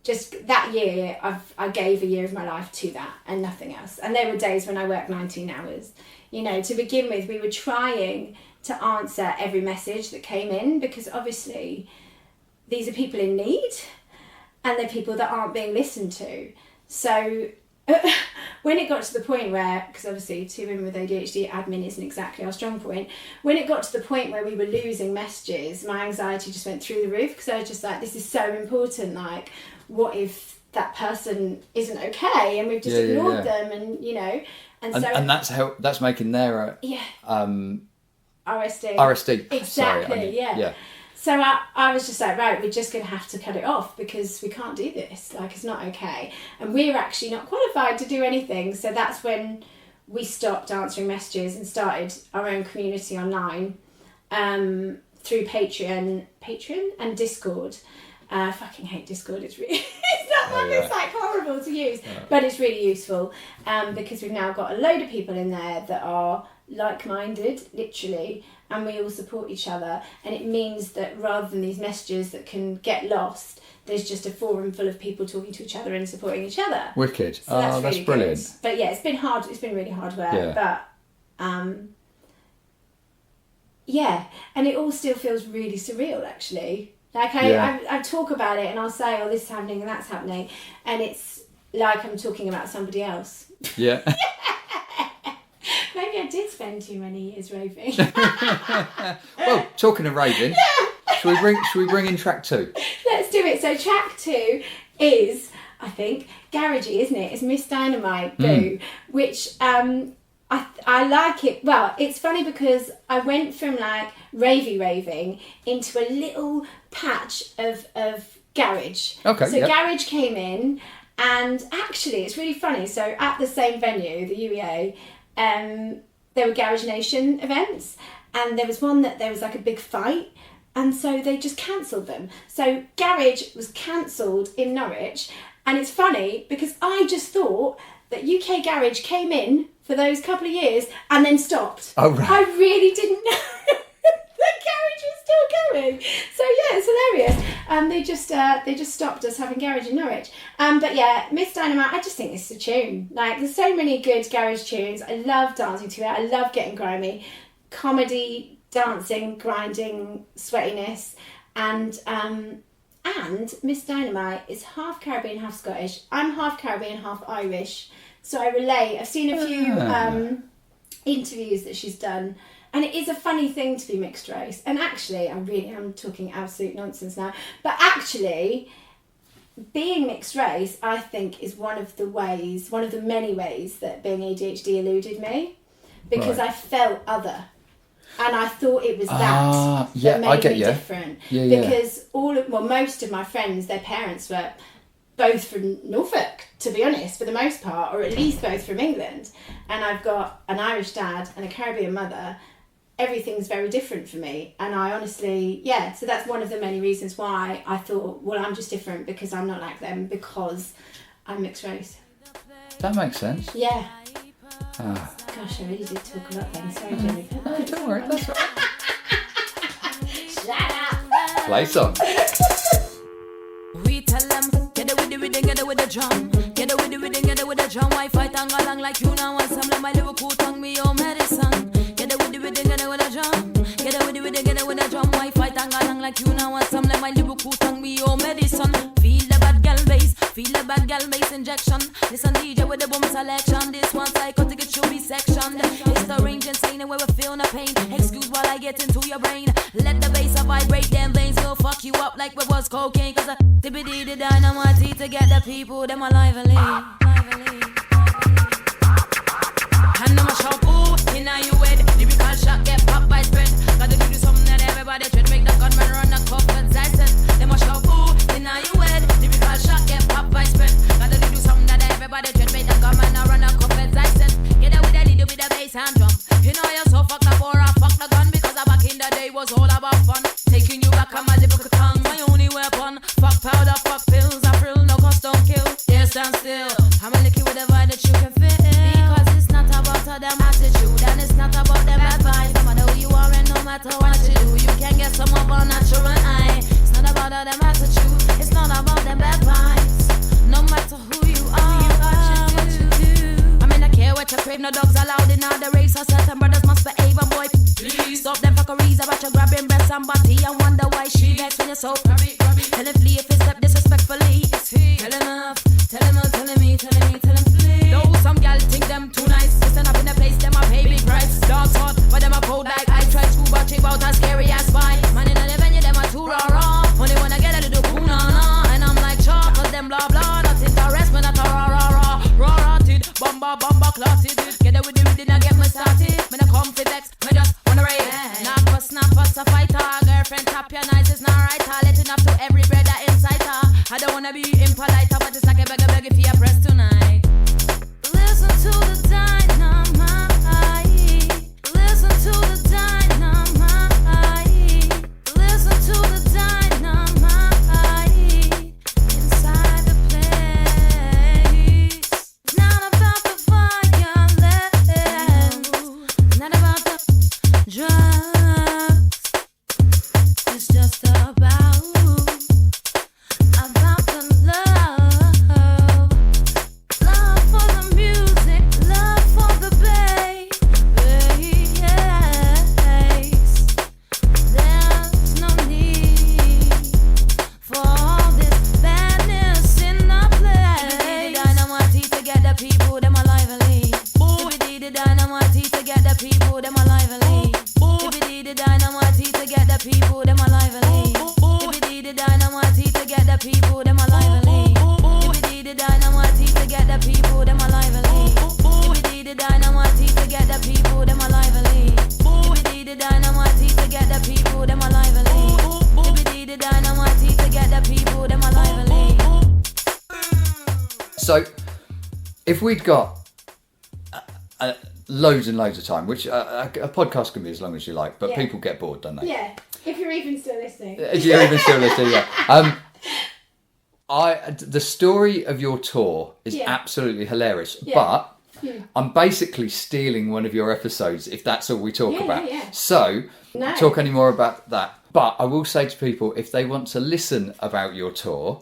just that year, I gave a year of my life to that and nothing else. And there were days when I worked 19 hours. To begin with, we were trying to answer every message that came in, because obviously these are people in need and they're people that aren't being listened to. So when it got to the point where, because obviously two women with ADHD, admin isn't exactly our strong point. When it got to the point where we were losing messages, my anxiety just went through the roof, because I was just like, this is so important. Like, what if that person isn't okay and we've just ignored them, and that's making their RSD. Exactly. So I was just like, right, we're just going to have to cut it off, because we can't do this. Like, it's not okay. And we're actually not qualified to do anything. So that's when we stopped answering messages and started our own community online through Patreon and Discord. I fucking hate Discord. It's like horrible to use, but it's really useful because we've now got a load of people in there that are like-minded, literally, and we all support each other. And it means that rather than these messages that can get lost, there's just a forum full of people talking to each other and supporting each other. Wicked. So that's really brilliant. Good. But it's been hard. It's been really hard work. But and it all still feels really surreal, actually. Like, I talk about it and I'll say, oh, this is happening and that's happening, and it's like I'm talking about somebody else. Yeah. Maybe I did spend too many years raving. Well, talking of raving, should we bring in track 2? Let's do it. So track 2 is, I think, garagey, isn't it? It's Miss Dynamite Boo, which I I like it. Well, it's funny because I went from like raving into a little patch of garage. Okay. So garage came in, and actually it's really funny. So at the same venue, the UEA, there were Garage Nation events, and there was one that there was like a big fight, and so they just cancelled them. So garage was cancelled in Norwich, and it's funny because I just thought that UK Garage came in for those couple of years and then stopped. Oh, right. I really didn't know the garage was still going. So yeah, it's hilarious. They just stopped us having garage in Norwich. But yeah, Miss Dynamite, I just think this is a tune. Like, there's so many good garage tunes. I love dancing to it. I love getting grimy. Comedy, dancing, grinding, sweatiness, and Miss Dynamite is half Caribbean, half Scottish. I'm half Caribbean, half Irish, so I relate. I've seen a few interviews that she's done, and it is a funny thing to be mixed race. And actually, I really am talking absolute nonsense now, but actually, being mixed race, I think, is one of the many ways that being ADHD eluded me, because I felt other. And I thought it was that made me different. Because most of my friends, their parents were both from Norfolk, to be honest, for the most part, or at least both from England. And I've got an Irish dad and a Caribbean mother. Everything's very different for me. And I honestly, so that's one of the many reasons why I thought, well, I'm just different because I'm not like them, because I'm mixed race. That makes sense. Yeah. Gosh, I really did talk a lot then. Sorry, Jennifer. No, don't worry, that's all right. Shut up. Play song. We tell them, get it with the rhythm, get it with the drum. Get it with the rhythm, get it with the drum. Why fight and go along like you now want some? Let my Liverpool tongue me your medicine. Get it with the rhythm, get it with the drum. Get it with the rhythm, get it with the drum. Why fight and go along like you now want some? Let my Liverpool tongue be your medicine. Feel the bad girl bass, feel the bad girl bass injection. Listen DJ with the boom selection. This one psychotic, it should be sectioned. It's the range insane where we feel no pain. Excuse while I get into your brain. Let the bass vibrate, them veins will fuck you up like we was cocaine. Cause I dibby the dynamite to get the people, them lively. And I'm a shout, ooh, in a you head. Lyrical shot get popped by spread. Gotta do something that everybody tread. Make the gunman run the cup and I said, them a shout, ooh, in a you head. Lyrical shot get popped by spread. Gotta do something that everybody tread. Make the gunman run the cup and I said, get it with a little bit of bass and drum. You know you're so fucked up or I fuck the gun, because back in the day was all about fun. Taking you back on my lyrical tongue, my only weapon. Fuck powder, fuck pills, I frill, no cost, don't kill. There stand still, I'm a licky with a vibe that you can feel. Because it's not about them attitude, and it's not about them advice. No matter who you are and no matter what you do, you can get some of a natural eye. It's not about them attitude, it's not about them advice. No matter who you are, what you do. I mean, I care what you crave, no dogs allowed in all the race. So certain brothers must behave, and boy, please stop them fuckeries about your grabbing breasts and body and wonder why she vex when you're so grabby. Tell him flee if he step disrespectfully. Tell him off, tell him flee. Though some gal think them too nice, listen up in the place, them a pay big price. Dogs hot, but them a cold like I try scuba trip out as scary as spy. Man in the venue, them a too raw. Only wanna get a little cool na. And I'm like sharp, cause them blah blah. Not interest me, not a raw tid. Bomba clotted. Get it with the rhythm, get me started. Me no come for vex, me just wanna rave. Snap us a fighter. Girlfriend tap your nice, it's not right. Letting up to every brother inside her. I don't wanna be impolite, but it's like a beg if you press tonight. Listen to the dynamite. Listen to the dynamite. Listen to the dynamite. Inside the place. Not about the violence. Not about the drugs. It's just about the love. Love for the music, love for the bass. There's no need for all this badness in the place. Dynamite to get the people, them lively. The dynamite to get the people, them lively. The dynamite to get the people, them lively. The dynamite to get the people, them lively. The the dynamite to get the people, them lively. Dibby the dynamite to get the people, them lively. Dibby the dynamite to get the people, them lively. Dibby the dynamite to get the people, them lively. So, if we'd got loads and loads of time, which a podcast can be as long as you like, but people get bored, don't they? Yeah, if you're even still listening. If you're even still listening, yeah. The story of your tour is absolutely hilarious, but I'm basically stealing one of your episodes if that's all we talk about. Yeah. So, talk any more about that. But I will say to people, if they want to listen about your tour,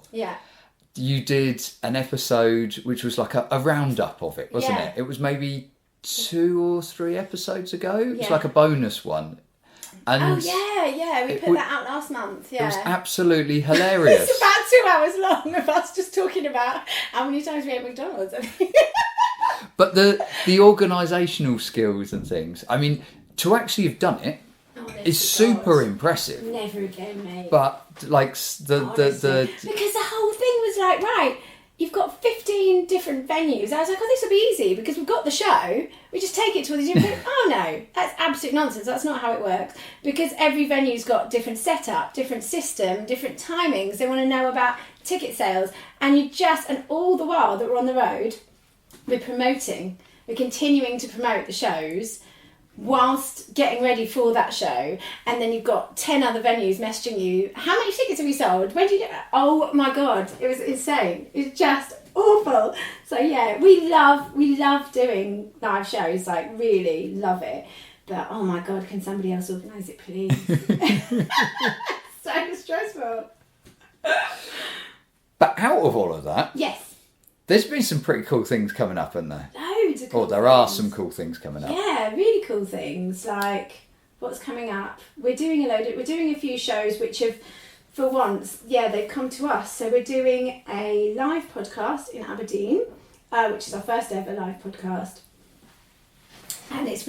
you did an episode which was like a roundup of it, wasn't it? It was maybe 2 or 3 episodes ago. It was like a bonus one. And we put that out last month. Yeah, it was absolutely hilarious. It's about 2 hours long of us just talking about how many times we ate McDonald's. But the organisational skills and things, I mean, to actually have done it is super impressive. Never again, mate. But like because the whole thing was like, right, you've got 15 different venues. I was like, oh, this will be easy because we've got the show. We just take it to all these different. Oh no, that's absolute nonsense. That's not how it works. Because every venue's got different setup, different system, different timings. They want to know about ticket sales, and all the while that we're on the road, we're continuing to promote the shows whilst getting ready for that show, and then you've got 10 other venues messaging you, how many tickets have you sold, when do you get? Oh my god, it was insane. It was just awful. So yeah, we love doing live shows, like really love it, but oh my god, can somebody else organise it please? So stressful. But out of all of that, there's been some pretty cool things coming up, haven't there? Loads of cool there are some cool things coming up. Yeah, really cool things. Like, what's coming up? We're doing a few shows which have, for once, they've come to us. So we're doing a live podcast in Aberdeen, which is our first ever live podcast. And it's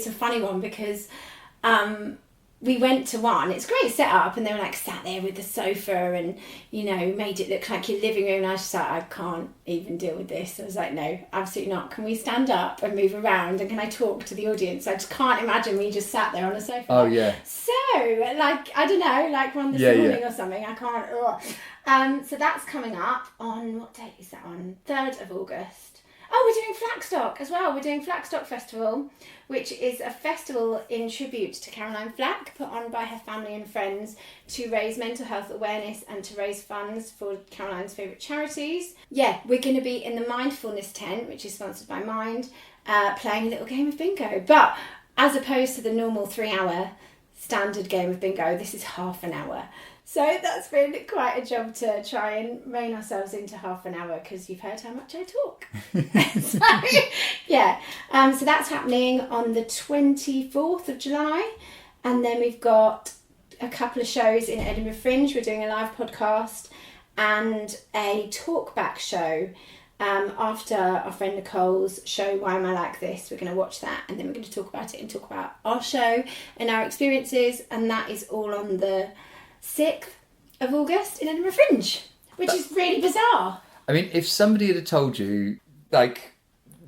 a funny one because we went to one, it's a great setup, and they were like sat there with the sofa and, made it look like your living room. And I was just like, I can't even deal with this. I was like, no, absolutely not. Can we stand up and move around, and can I talk to the audience? I just can't imagine we just sat there on a sofa. Oh, yeah. So, like, I don't know, like one this morning or something. I can't. So that's coming up on, what date is that on? 3rd of August. Oh, we're doing Flackstock as well. We're doing Flackstock Festival, which is a festival in tribute to Caroline Flack, put on by her family and friends to raise mental health awareness and to raise funds for Caroline's favourite charities. Yeah, we're going to be in the mindfulness tent, which is sponsored by Mind, playing a little game of bingo. But as opposed to the normal 3-hour standard game of bingo, this is half an hour. So that's been quite a job to try and rein ourselves into half an hour, because you've heard how much I talk. So that's happening on the 24th of July. And then we've got a couple of shows in Edinburgh Fringe. We're doing a live podcast and a talkback show after our friend Nicole's show, Why Am I Like This? We're going to watch that, and then we're going to talk about it and talk about our show and our experiences. And that is all on the 6th of August in Edinburgh Fringe, which is really bizarre. I mean, if somebody had told you, like,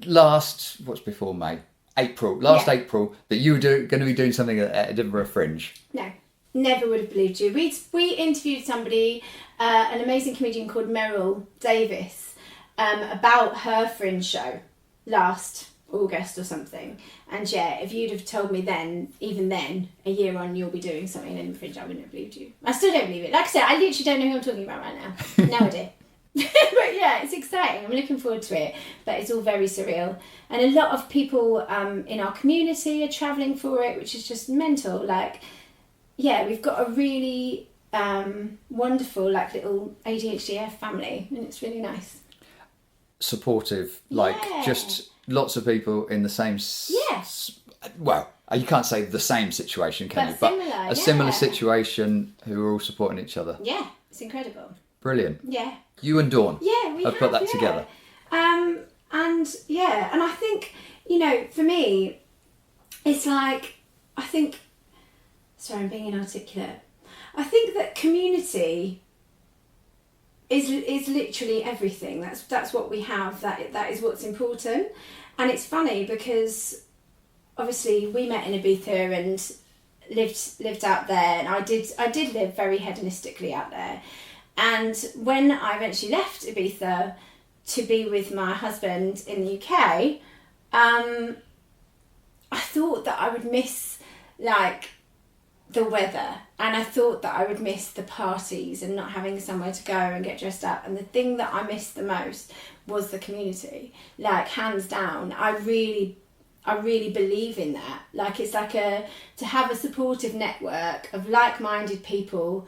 what's before May? April, that you were going to be doing something at Edinburgh Fringe. No, never would have believed you. We interviewed somebody, an amazing comedian called Meryl Davis, about her Fringe show last August or something. And if you'd have told me then, even then, a year on, you'll be doing something in Edinburgh Fringe, I wouldn't have believed you. I still don't believe it. Like I said, I literally don't know who I'm talking about right now. No idea. But yeah, it's exciting. I'm looking forward to it. But it's all very surreal. And a lot of people in our community are travelling for it, which is just mental. Like, we've got a really wonderful, like, little ADHDAF family, and it's really nice. Supportive, just lots of people in the same... Well, you can't say the same situation, can you? Similar, but a similar situation who are all supporting each other. Yeah, it's incredible. Brilliant. Yeah. You and Dawn have put that together. And I think, for me, it's like, sorry, I'm being inarticulate. I think that community is literally everything. That's what we have. That is what's important. And it's funny because obviously we met in Ibiza and lived out there, and I did live very hedonistically out there. And when I eventually left Ibiza to be with my husband in the UK, I thought that I would miss like the weather, and I thought that I would miss the parties and not having somewhere to go and get dressed up. And the thing that I missed the most was the community. Like, hands down, I really believe in that. Like, it's like to have a supportive network of like-minded people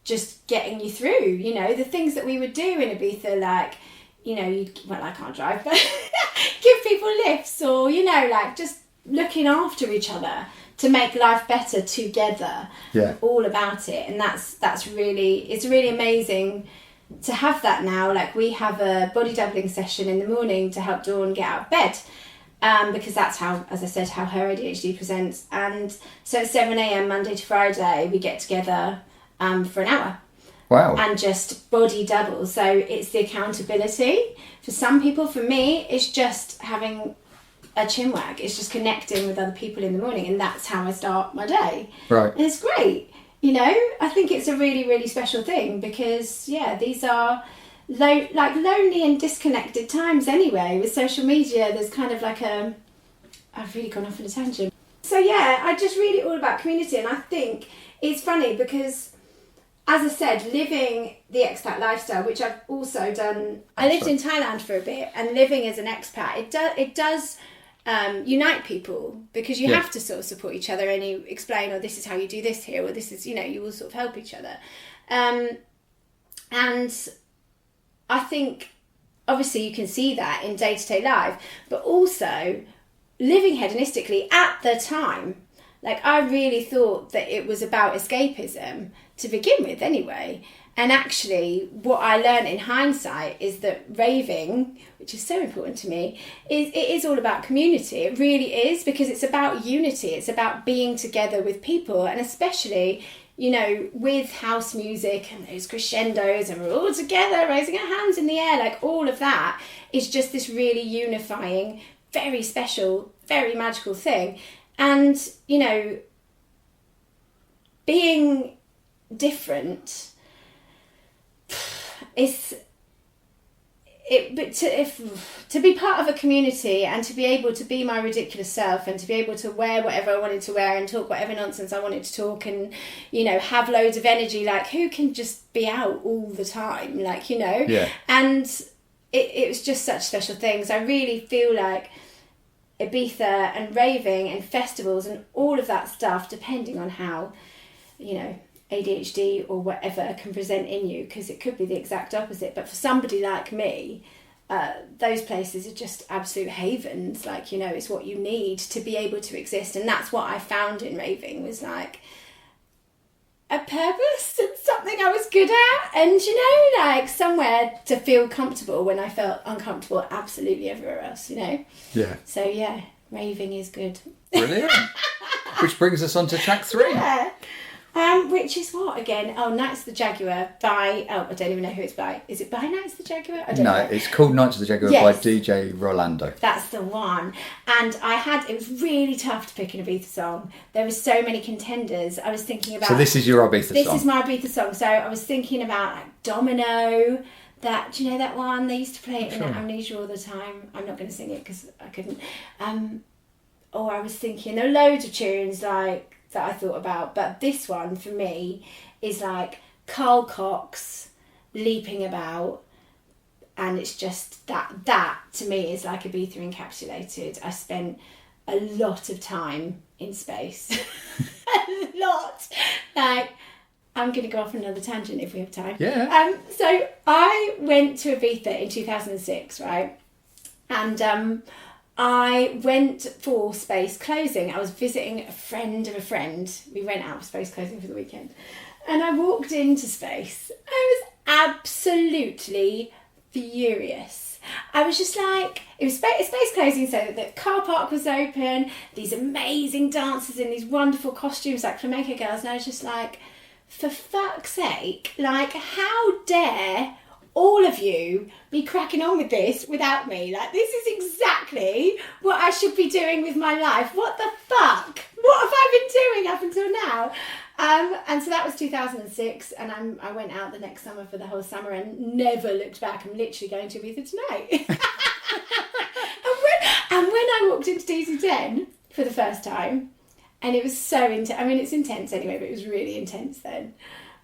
just getting you through, you know, the things that we would do in Ibiza, like, you know, I can't drive, but give people lifts, or, you know, like just looking after each other to make life better together. Yeah. All about it. And it's really amazing to have that now. Like, we have a body doubling session in the morning to help Dawn get out of bed. Because that's how, as I said, how her ADHD presents. And so at 7 a.m. Monday to Friday, we get together for an hour. Wow. And just body double. So it's the accountability. For some people, for me, it's just having a chin wag. It's just connecting with other people in the morning, and that's how I start my day. Right. And it's great. You know, I think it's a really, really special thing because, yeah, these are lonely and disconnected times anyway. With social media, there's kind of like I've really gone off on a tangent. So yeah, I just read it all about community, and I think it's funny because, as I said, living the expat lifestyle, which I've also done, I lived in Thailand for a bit, and living as an expat, it does unite people, because you have to sort of support each other, and you explain, oh, this is how you do this here, or this is, you know, you will sort of help each other. And I think, obviously, you can see that in day-to-day life, but also living hedonistically at the time. Like, I really thought that it was about escapism to begin with anyway. And actually, what I learned in hindsight is that raving, which is so important to me, it is all about community. It really is, because it's about unity. It's about being together with people, and especially, you know, with house music and those crescendos, and we're all together raising our hands in the air, like all of that is just this really unifying, very special, very magical thing. And, you know, being different to be part of a community and to be able to be my ridiculous self and to be able to wear whatever I wanted to wear and talk whatever nonsense I wanted to talk and, you know, have loads of energy, like, who can just be out all the time, like, you know? Yeah. And it was just such special things. I really feel like Ibiza and raving and festivals and all of that stuff, depending on how, you know, ADHD or whatever can present in you, because it could be the exact opposite, but for somebody like me, those places are just absolute havens. Like, you know, it's what you need to be able to exist. And that's what I found in raving, was like a purpose and something I was good at, and, you know, like somewhere to feel comfortable when I felt uncomfortable absolutely everywhere else, you know? Yeah. So yeah, raving is good. Brilliant. Which brings us on to track 3. Yeah. Which is what again? Oh, Nights of the Jaguar by, I don't even know who it's by. Is it by Nights of the Jaguar? I don't know. No, it's called Nights of the Jaguar by DJ Rolando. That's the one. And it was really tough to pick an Ibiza song. There were so many contenders. I was thinking about... So this is your Ibiza song? This is my Ibiza song. So I was thinking about like Domino, do you know that one? They used to play it in Amnesia all the time. I'm not going to sing it because I couldn't. Or I was thinking, there are loads of tunes like that I thought about, but this one for me is like Carl Cox leaping about, and it's just that to me is like Ibiza encapsulated. I spent a lot of time in space. A lot. Like, I'm going to go off on another tangent if we have time. Yeah. So I went to Ibiza in 2006, right? And I went for space closing. I was visiting a friend of a friend. We went out for space closing for the weekend. And I walked into space. I was absolutely furious. I was just like, it was space closing, so the car park was open, these amazing dancers in these wonderful costumes like flamenco girls, and I was just like, for fuck's sake, like, how dare all of you be cracking on with this without me. Like, this is exactly what I should be doing with my life. What the fuck? What have I been doing up until now? And so that was 2006, and I went out the next summer for the whole summer and never looked back. I'm literally going to Ibiza tonight. and when I walked into DC10 for the first time, and it was so intense. I mean, it's intense anyway, but it was really intense then.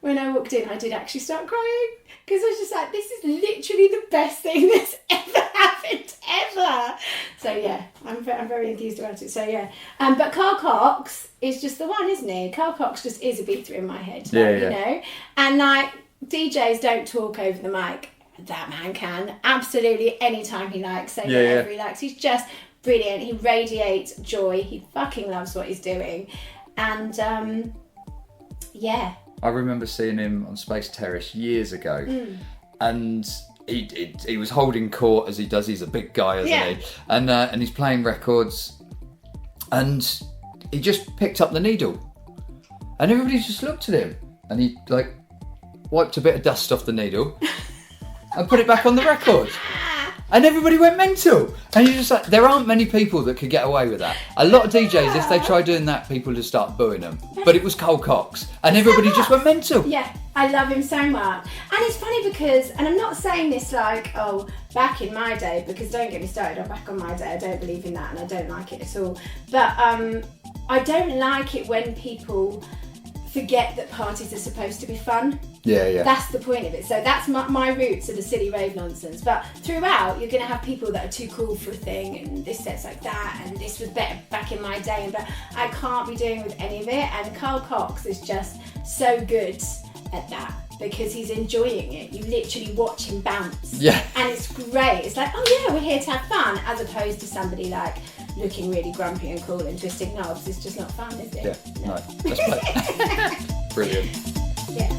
When I walked in, I did actually start crying, because I was just like, this is literally the best thing that's ever happened, ever. So yeah, I'm very enthused about it. So yeah, but Carl Cox is just the one, isn't he? Carl Cox just is Ibiza in my head, like, you know? And like, DJs don't talk over the mic. That man can, absolutely, anytime he likes, say whatever he likes. He's just brilliant. He radiates joy. He fucking loves what he's doing. And yeah. I remember seeing him on Space Terrace years ago, and he was holding court as he does. He's a big guy, isn't he? And he's playing records, and he just picked up the needle, and everybody just looked at him, and he like wiped a bit of dust off the needle and put it back on the record. And everybody went mental. And you're just like, there aren't many people that could get away with that. A lot of DJs, if they try doing that, people just start booing them. But it was Carl Cox. And everybody just went mental. Yeah, I love him so much. And it's funny because, and I'm not saying this like, oh, back in my day, because don't get me started on back on my day. I don't believe in that and I don't like it at all. But I don't like it when people forget that parties are supposed to be fun. Yeah. That's the point of it. So that's my roots are the silly rave nonsense. But throughout, you're going to have people that are too cool for a thing, and this set's like that, and this was better back in my day. But I can't be doing with any of it. And Carl Cox is just so good at that, because he's enjoying it. You literally watch him bounce. Yeah. And it's great. It's like, oh yeah, we're here to have fun, as opposed to somebody like looking really grumpy and cool and twisting knobs. It's just not fun, is it? Yeah, no. Let's play. Brilliant. Yeah.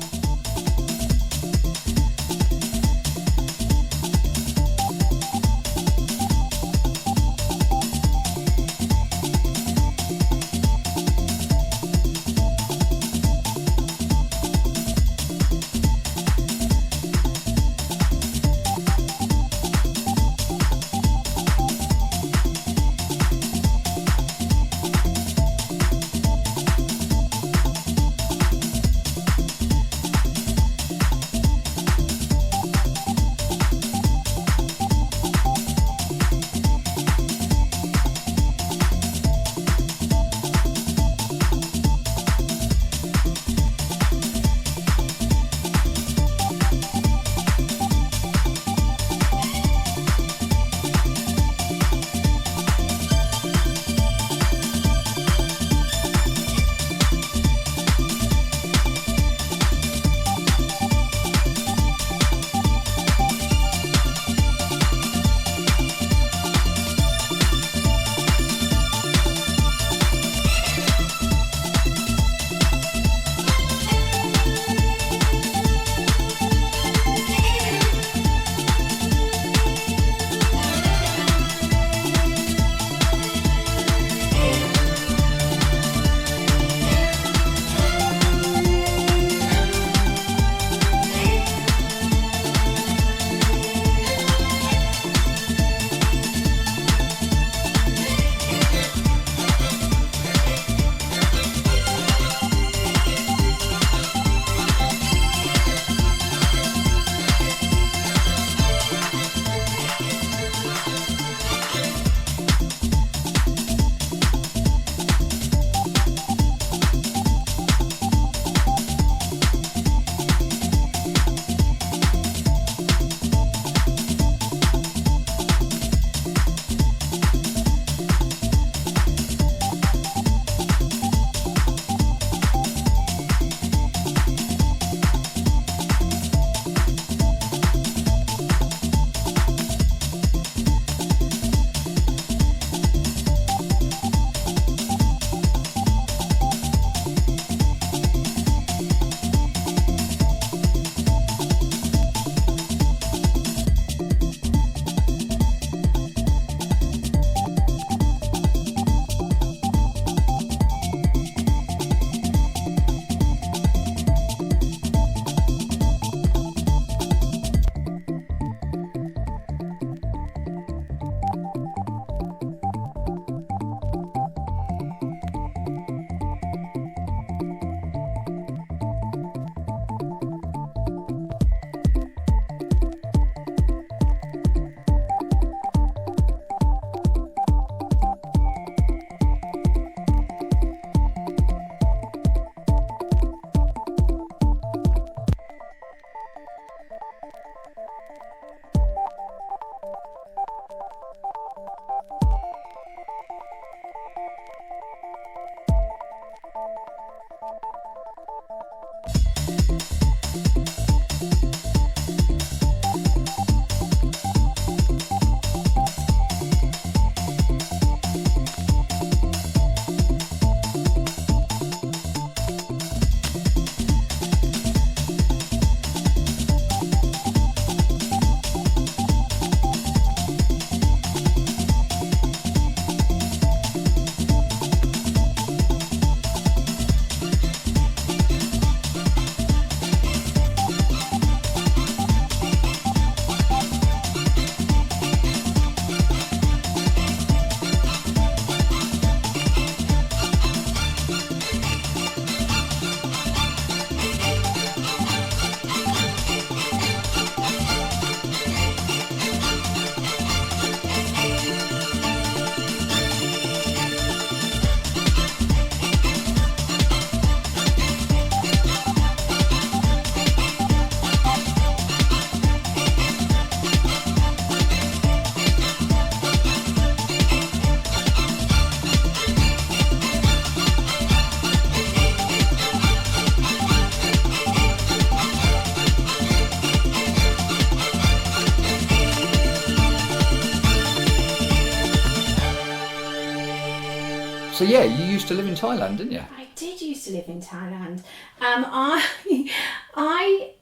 So yeah, you used to live in Thailand, didn't you? I did used to live in Thailand. I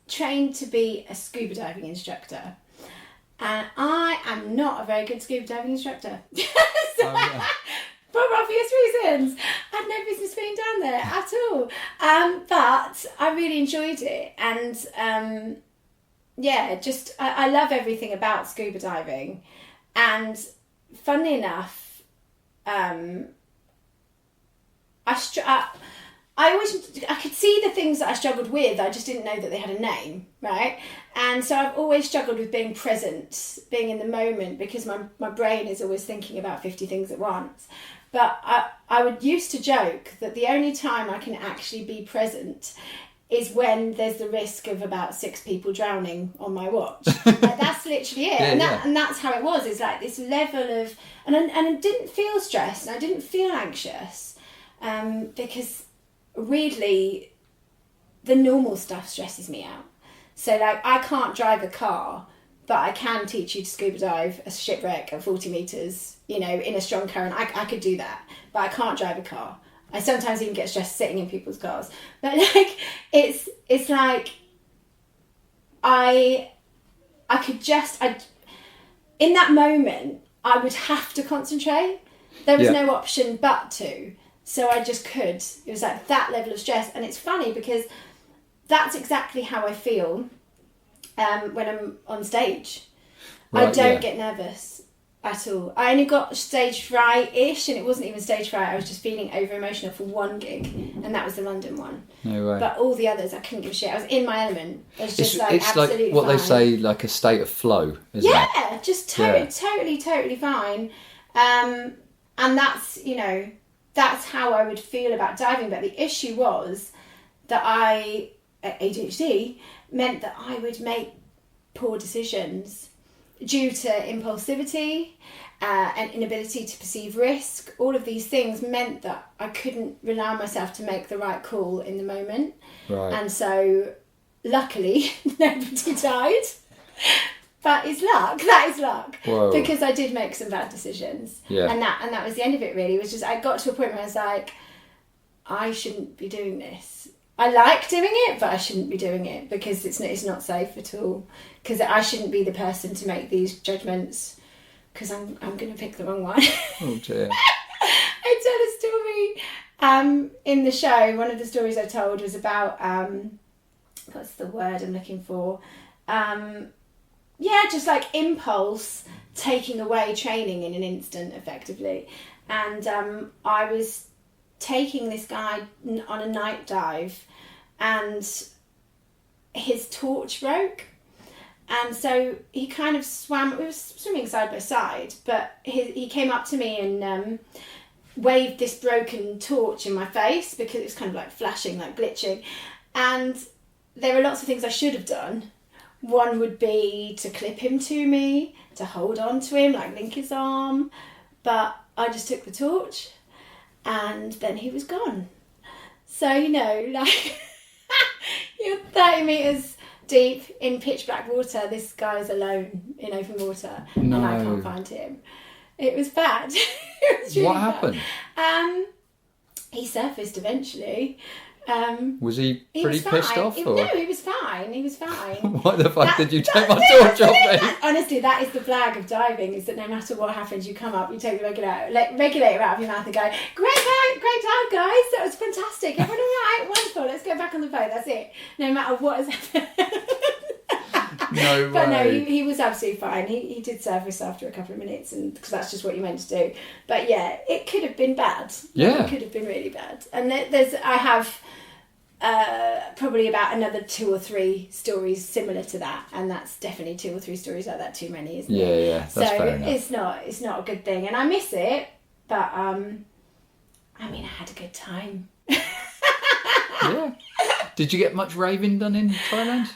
trained to be a scuba diving instructor, and I am not a very good scuba diving instructor. For obvious reasons. I had no business being down there at all. But I really enjoyed it, and I love everything about scuba diving. And funnily enough, I could see the things that I struggled with. I just didn't know that they had a name, right? And so I've always struggled with being present, being in the moment, because my brain is always thinking about 50 things at once. But I would used to joke that the only time I can actually be present is when there's the risk of about 6 people drowning on my watch. Like, that's literally it. And that's how it was. It's like this level of... And I didn't feel stressed, and I didn't feel anxious, because weirdly, the normal stuff stresses me out. So like, I can't drive a car, but I can teach you to scuba dive a shipwreck at 40 metres, in a strong current. I could do that, but I can't drive a car. I sometimes even get stressed sitting in people's cars. But like, it's like, I could just, in that moment, I would have to concentrate. There was no option but to. So I just could. It was like that level of stress. And it's funny because that's exactly how I feel when I'm on stage. Right, I don't get nervous at all. I only got stage fright-ish, and it wasn't even stage fright. I was just feeling over-emotional for one gig, and that was the London one. No way. But all the others, I couldn't give a shit. I was in my element. It was just it's absolutely like what fine. They say, like a state of flow, isn't it? Yeah, just totally fine. And that's, that's how I would feel about diving. But the issue was that ADHD meant that I would make poor decisions due to impulsivity and inability to perceive risk. All of these things meant that I couldn't rely on myself to make the right call in the moment. Right. And so, luckily, nobody died. But it's luck. That is luck. Whoa. Because I did make some bad decisions. Yeah. And that was the end of it, really. It was just, I got to a point where I was like, I shouldn't be doing this. I like doing it, but I shouldn't be doing it because it's not safe at all. Because I shouldn't be the person to make these judgments, because I'm going to pick the wrong one. Oh dear. I tell a story in the show. One of the stories I told was about, what's the word I'm looking for? Just like impulse taking away training in an instant, effectively. And I was taking this guy on a night dive, and his torch broke, and so he kind of swam. We were swimming side by side, but he came up to me and waved this broken torch in my face because it was kind of like flashing, like glitching. And there are lots of things I should have done. One would be to clip him to me, to hold on to him, like link his arm, but I just took the torch. And then he was gone. So, like, you're 30 metres deep in pitch black water. This guy's alone in open water. No. And I can't find him. It was bad. It was really bad. What happened? He surfaced eventually. Was he pretty pissed off? No, he was fine. He was fine. Why the fuck did you take my torch off me? Honestly, that is the flag of diving, is that no matter what happens, you come up, you take the regulator out of your mouth and go, great dive, guys. That was fantastic. Everyone all right? Wonderful. Let's get back on the boat. That's it. No matter what has happened. No way. But no, he was absolutely fine. He did surface after a couple of minutes, and because that's just what you're meant to do. But yeah, it could have been bad. Yeah. It could have been really bad. And I have probably about another 2 or 3 stories similar to that, and that's definitely 2 or 3 stories like that too many, isn't it? Yeah, that's fair enough. It's not a good thing, and I miss it, but I had a good time. Yeah. Did you get much raving done in Thailand?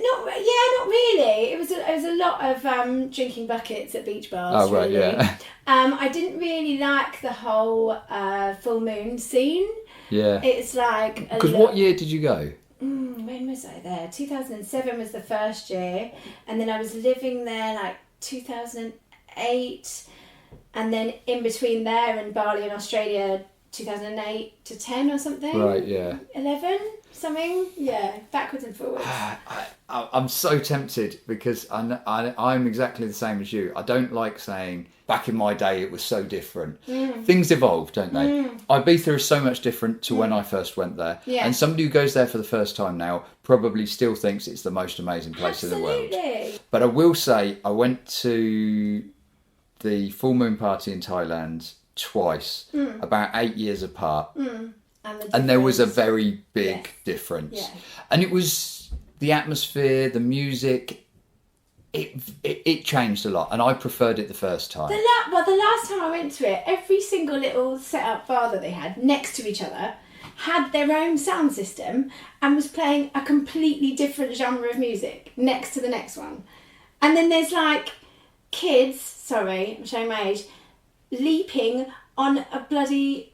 Not really. It was a lot of drinking buckets at beach bars. Oh right, really. Yeah. I didn't really like the whole full moon scene. Yeah. It's like because what year did you go? When was I there? 2007 was the first year, and then I was living there like 2008 2008, and then in between there and Bali and Australia, 2008 to 10 or something. Right, yeah. 11, something. Yeah, backwards and forwards. I'm so tempted because I'm exactly the same as you. I don't like saying, back in my day, it was so different. Things evolve, don't they? Ibiza is so much different to when I first went there. Yeah. And somebody who goes there for the first time now probably still thinks it's the most amazing place in the world. But I will say, I went to the full moon party in Thailand twice, about 8 years apart. And there was a very big difference. Yeah. And it was the atmosphere, the music, it changed a lot. And I preferred it the first time. The last time I went to it, every single little set-up bar that they had next to each other had their own sound system and was playing a completely different genre of music next to the next one. And then there's like kids, sorry, I'm showing my age, leaping on a bloody,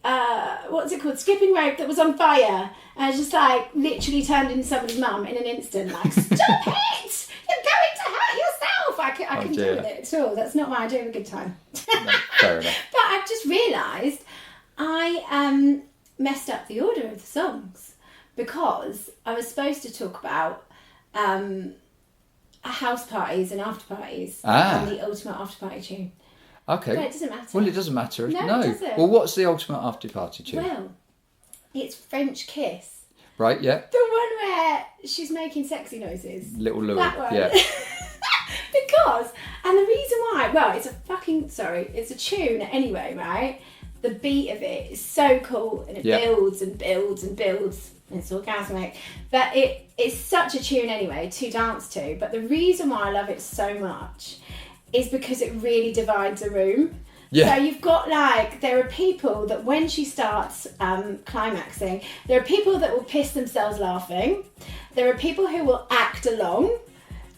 what's it called, skipping rope that was on fire. And I just like literally turned into somebody's mum in an instant, like, stop it! You're going to hurt yourself! I couldn't deal with it at all. That's not why I do have a good time. No, fair enough. But I've just realised I messed up the order of the songs because I was supposed to talk about house parties and after parties and the ultimate after party tune. Okay. But it doesn't matter. Well, it doesn't matter. No, it doesn't. Well, what's the ultimate after party tune? Well, it's French Kiss. Right, yeah. The one where she's making sexy noises. Little Louis. That one. Yeah. Because, and the reason why, well, it's a tune anyway, right? The beat of it is so cool and it builds and builds and builds. And it's orgasmic. But it's such a tune anyway to dance to. But the reason why I love it so much is because it really divides a room. Yeah. So you've got there are people that when she starts climaxing, there are people that will piss themselves laughing. There are people who will act along.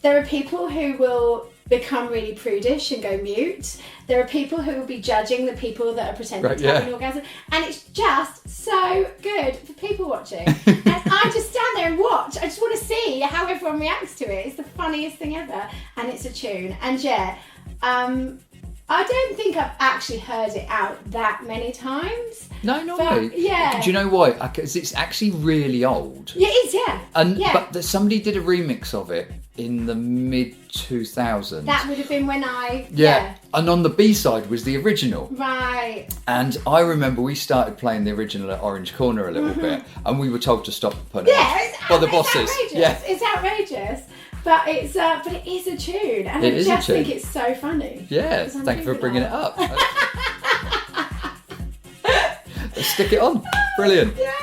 There are people who will become really prudish and go mute. There are people who will be judging the people that are pretending to have an orgasm. And it's just so good for people watching. And I just stand there and watch. I just want to see how everyone reacts to it. It's the funniest thing ever. And it's a tune. And I don't think I've actually heard it out that many times. No, not really. Yeah. Do you know why? Because it's actually really old. Yeah, it is, yeah. But somebody did a remix of it in the mid-2000s. That would have been when I... Yeah. And on the B-side was the original. Right. And I remember we started playing the original at Orange Corner a little bit, and we were told to stop putting it by the bosses. Outrageous. Yeah. It's outrageous. But it is a tune, and I just think it's so funny. Yeah, thank you for bringing it up. Let's stick it on. Brilliant. Yeah.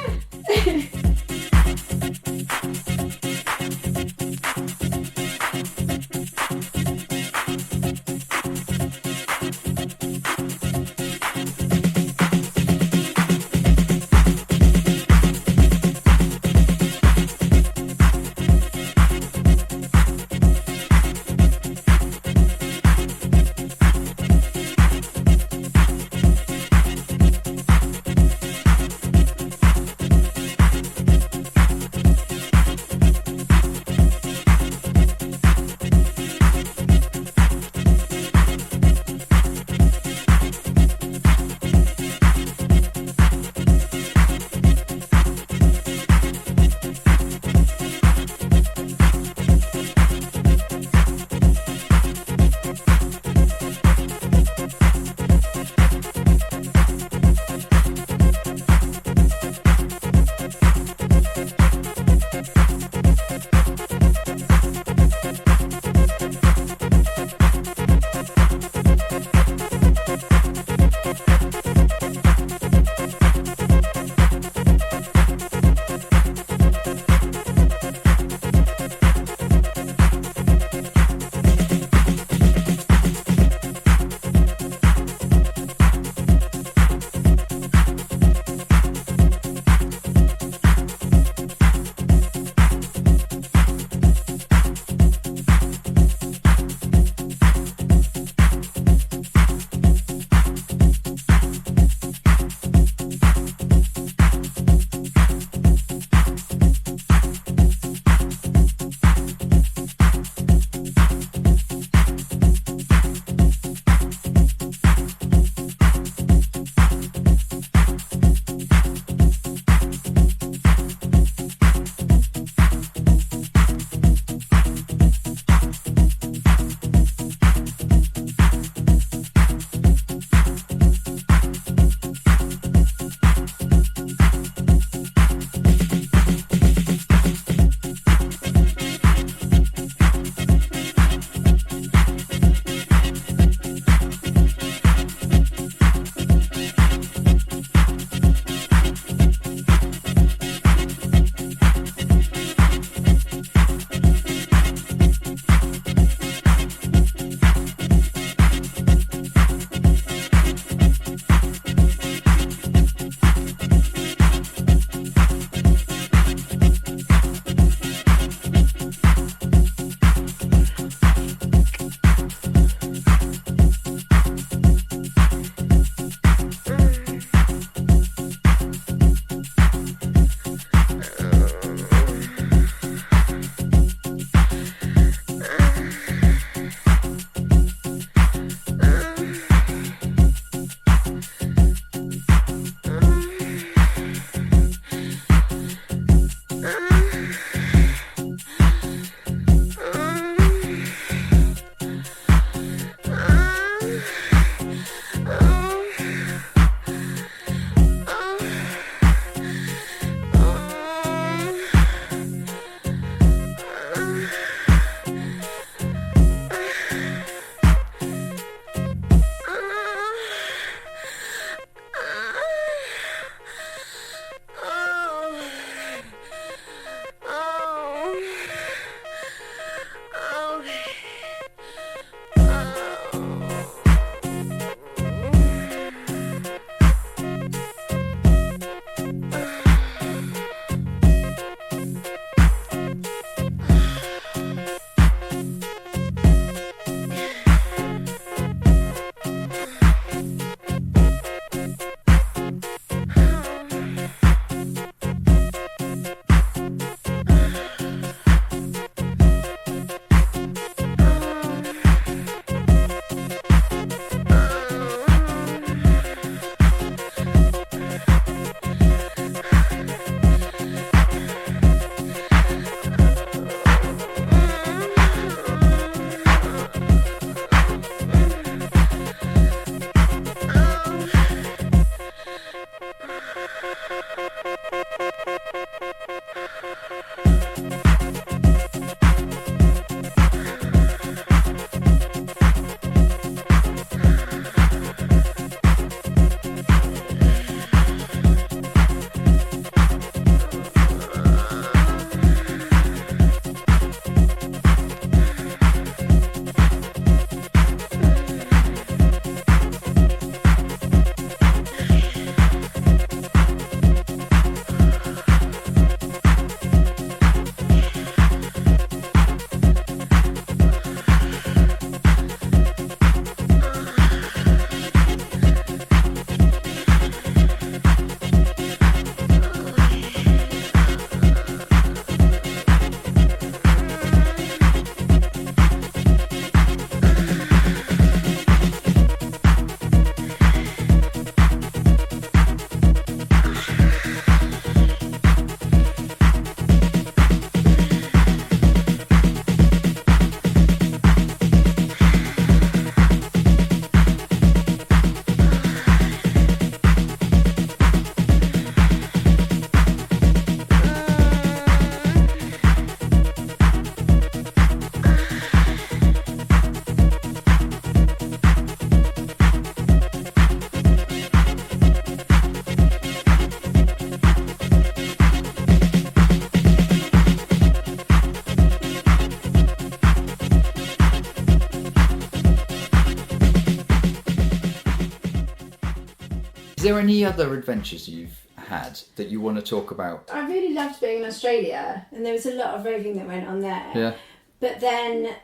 there any other adventures you've had that you want to talk about? I really loved being in Australia, and there was a lot of raving that went on there. Yeah. But then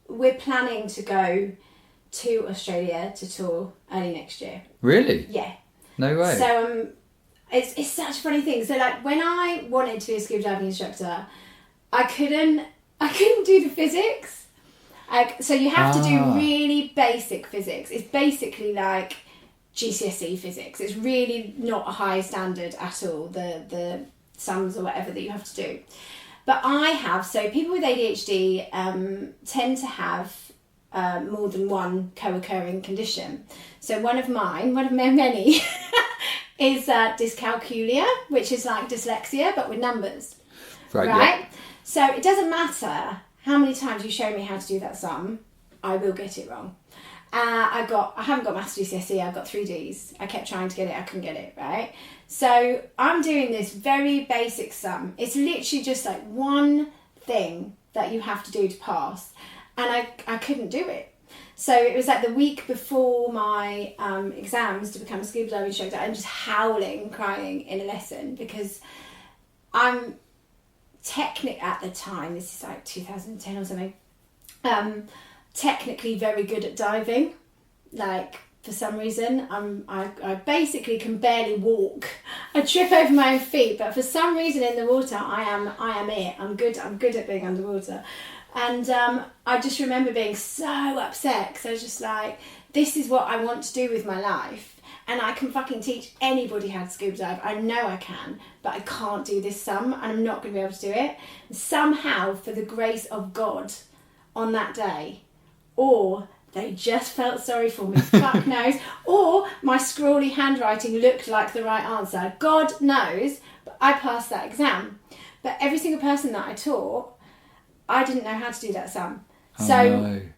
we're planning to go to Australia to tour early next year. Really? Yeah. No way. So it's such a funny thing. So like when I wanted to be a scuba diving instructor, I couldn't do the physics. So you have to do really basic physics. It's basically like GCSE physics. It's really not a high standard at all, the sums or whatever that you have to do. But so people with ADHD tend to have more than one co-occurring condition. So one of many is dyscalculia, which is like dyslexia but with numbers. Right? Yeah. So it doesn't matter how many times you show me how to do that sum, I will get it wrong. I haven't got maths GCSE, I've got 3 Ds. I kept trying to get it, I couldn't get it, right? So I'm doing this very basic sum. It's literally just like one thing that you have to do to pass. And I couldn't do it. So it was like the week before my exams to become a scuba diving instructor, I'm just howling, crying in a lesson because I'm at the time, this is like 2010 or something, technically very good at diving. Like for some reason I basically can barely walk. I trip over my own feet, but for some reason in the water I am it. I'm good at being underwater. And I just remember being so upset because I was just like, this is what I want to do with my life. And I can fucking teach anybody how to scuba dive. I know I can, but I can't do this sum and I'm not going to be able to do it. And somehow, for the grace of God, on that day, or they just felt sorry for me, fuck knows, or my scrawly handwriting looked like the right answer. God knows, but I passed that exam. But every single person that I taught, I didn't know how to do that sum.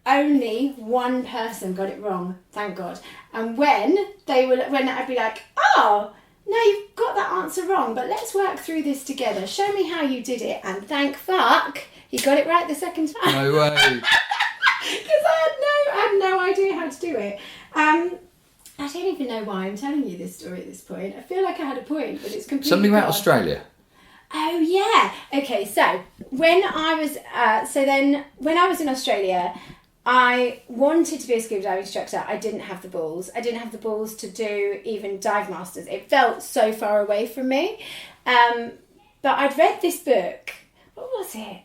Only one person got it wrong, thank God. And when I'd be like, oh, no, you've got that answer wrong, but let's work through this together. Show me how you did it. And thank fuck, he got it right the second time. No way. Because I had no idea how to do it. I don't even know why I'm telling you this story at this point. I feel like I had a point, but it's completely something about gone. Australia. Oh yeah. Okay. So when I was in Australia, I wanted to be a scuba diving instructor. I didn't have the balls. I didn't have the balls to do even dive masters. It felt so far away from me. But I'd read this book. What was it?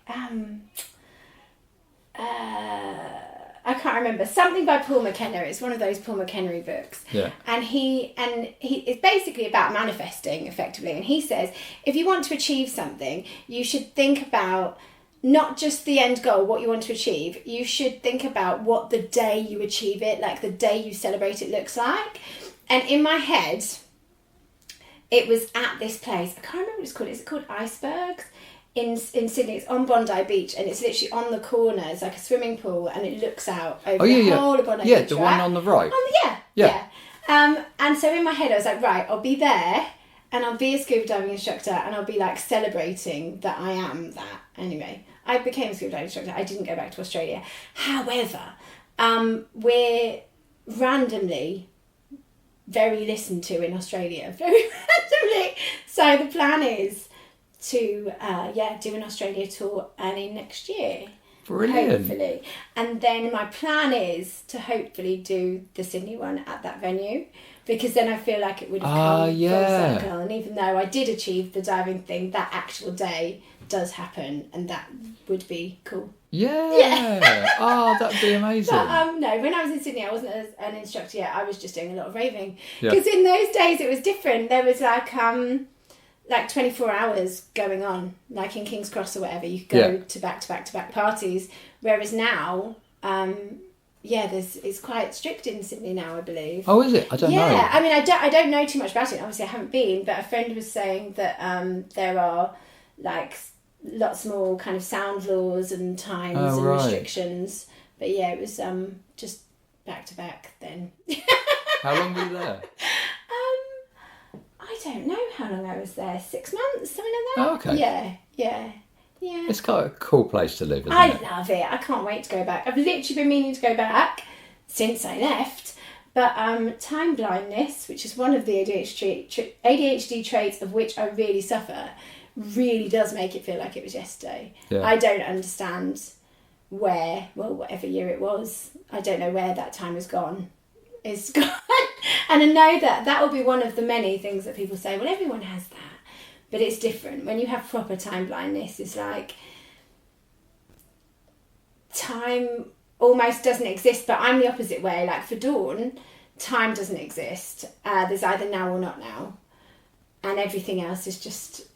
I can't remember. Something by Paul McKenna. It's one of those Paul McKenna he Yeah. And he it's basically about manifesting effectively. And he says, if you want to achieve something, you should think about not just the end goal, what you want to achieve. You should think about what the day you achieve it, like the day you celebrate it looks like. And in my head, it was at this place. I can't remember what it's called. Is it called Icebergs? In Sydney, it's on Bondi Beach, and it's literally on the corner. It's like a swimming pool, and it looks out over the whole of Bondi Beach. Yeah, the one on the right. Yeah. And so in my head, I was like, right, I'll be there, and I'll be a scuba diving instructor, and I'll be like celebrating that I am that. Anyway, I became a scuba diving instructor. I didn't go back to Australia. However, we're randomly very listened to in Australia, very randomly. So the plan is to do an Australia tour early next year. Brilliant. Hopefully. And then my plan is to hopefully do the Sydney one at that venue, because then I feel like it would have come full circle. And even though I did achieve the diving thing, that actual day does happen, and that would be cool. Yeah. Oh, that'd be amazing. But no, when I was in Sydney, I wasn't an instructor yet. I was just doing a lot of raving. Because in those days it was different. There was like 24 hours going on, like in King's Cross or whatever. You could go to back parties. Whereas now, it's quite strict in Sydney now, I believe. Oh, is it? I don't know. Yeah, I mean, I don't know too much about it. Obviously, I haven't been, but a friend was saying that there are like lots more kind of sound laws and times and restrictions. But yeah, it was just back to back then. How long were you there? I don't know how long I was there. 6 months, something like that. Oh, okay. Yeah. It's quite a cool place to live, isn't it? I love it. I can't wait to go back. I've literally been meaning to go back since I left, But time blindness, which is one of the ADHD traits of which I really suffer, really does make it feel like it was yesterday. Yeah. I don't understand whatever year it was, I don't know where that time has gone. It's gone. And I know that will be one of the many things that people say, well, everyone has that. But it's different. When you have proper time blindness, it's like time almost doesn't exist, but I'm the opposite way. Like for Dawn, time doesn't exist. There's either now or not now. And everything else is just,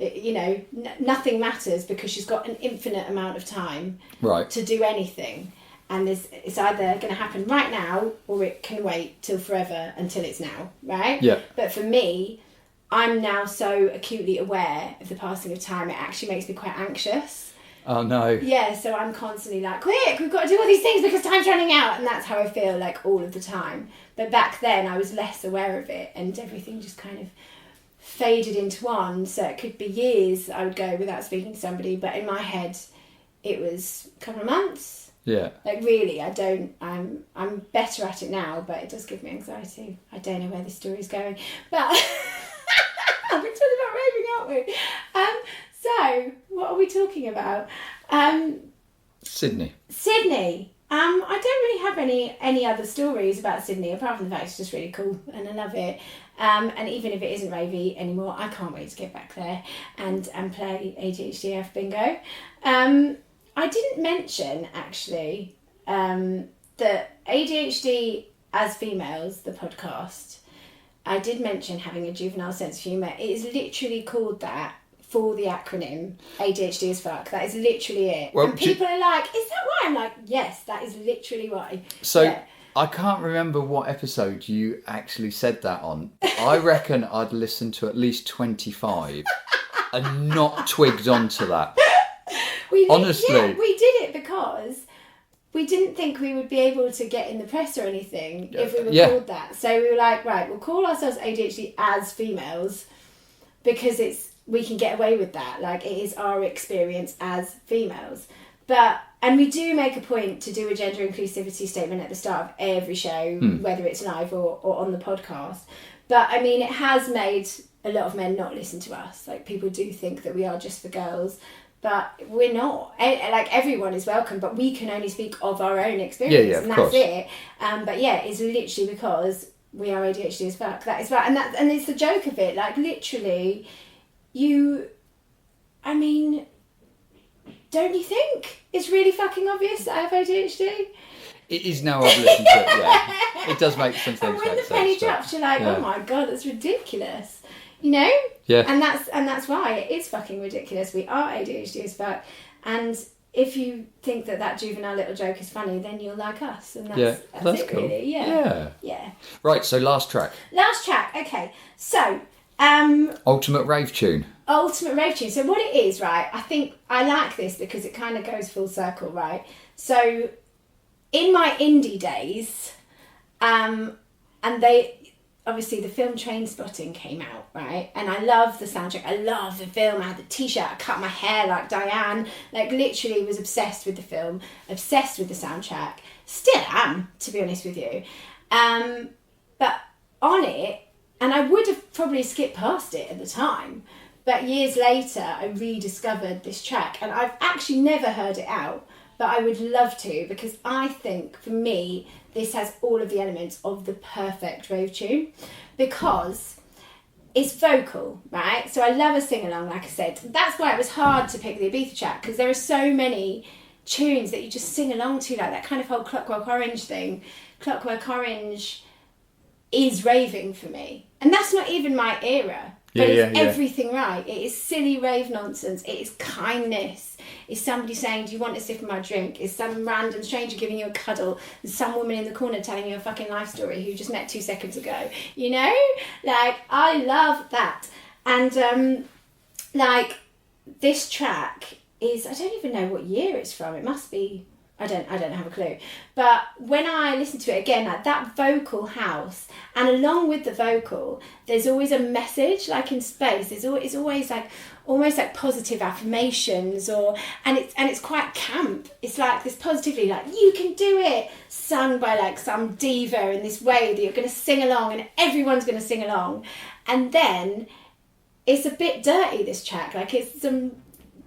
nothing matters because she's got an infinite amount of time to do anything. And it's either going to happen right now or it can wait till forever until it's now, right? Yeah. But for me, I'm now so acutely aware of the passing of time, it actually makes me quite anxious. Oh no. Yeah, so I'm constantly like, quick, we've got to do all these things because time's running out. And that's how I feel like all of the time. But back then I was less aware of it and everything just kind of faded into one. So it could be years I would go without speaking to somebody. But in my head, it was a couple of months. Yeah. Like really, I'm better at it now, but it does give me anxiety. I don't know where this story's going. But we're talking about raving, aren't we? So, what are we talking about? Sydney. I don't really have any other stories about Sydney, apart from the fact it's just really cool and I love it. And even if it isn't ravey anymore, I can't wait to get back there and play ADHDAF bingo. I didn't mention, actually, that ADHD As Females, the podcast, I did mention having a juvenile sense of humour. It is literally called that for the acronym ADHD as fuck. That is literally it. Well, and people are like, is that why? I'm like, yes, that is literally why. So yeah. I can't remember what episode you actually said that on. I reckon I'd listened to at least 25 and not twigged onto that. Honestly. Yeah, we did it because we didn't think we would be able to get in the press or anything if we were called that. So we were like, right, we'll call ourselves ADHD As Females because we can get away with that. Like, it is our experience as females. And we do make a point to do a gender inclusivity statement at the start of every show, whether it's live or on the podcast. But, I mean, it has made a lot of men not listen to us. Like, people do think that we are just for girls. But we're not. Like, everyone is welcome, but we can only speak of our own experience. And that's it. But, yeah, it's literally because we are ADHD as fuck. That is right. And it's the joke of it. Like, literally... don't you think it's really fucking obvious that I have ADHD? It is now I've listened to it, yeah. It does make some things and when the penny drops, you're like, oh my God, that's ridiculous. You know? Yeah. And that's why it is fucking ridiculous. We are ADHD as fuck. And if you think that juvenile little joke is funny, then you'll like us. And that's it, cool. Really. Yeah. Right, so last track. Okay. So... Ultimate rave tune. So what it is, right, I think I like this because it kind of goes full circle, right? So in my indie days, and obviously the film Trainspotting came out, right? And I love the soundtrack. I love the film. I had the t-shirt. I cut my hair like Diane. Like, literally was obsessed with the film, obsessed with the soundtrack. Still am, to be honest with you. But on it, and I would have probably skipped past it at the time, but years later I rediscovered this track, and I've actually never heard it out, but I would love to, because I think, for me, this has all of the elements of the perfect rave tune, because it's vocal, right? So I love a sing-along, like I said. That's why it was hard to pick the Ibiza track, because there are so many tunes that you just sing along to, like that kind of whole Clockwork Orange thing. Clockwork Orange is raving for me. And that's not even my era. But it's everything right. It is silly rave nonsense. It is kindness. It's somebody saying, do you want a sip of my drink? It's some random stranger giving you a cuddle. There's some woman in the corner telling you a fucking life story who you just met 2 seconds ago. You know? Like, I love that. And, this track is, I don't even know what year it's from. It must be I don't have a clue. But when I listen to it again, like that vocal house, and along with the vocal, there's always a message, like in space. It's always like almost like positive affirmations, and it's quite camp. It's like this positively, like you can do it, sung by like some diva in this way that you're going to sing along, and everyone's going to sing along. And then it's a bit dirty, this track. Like it's some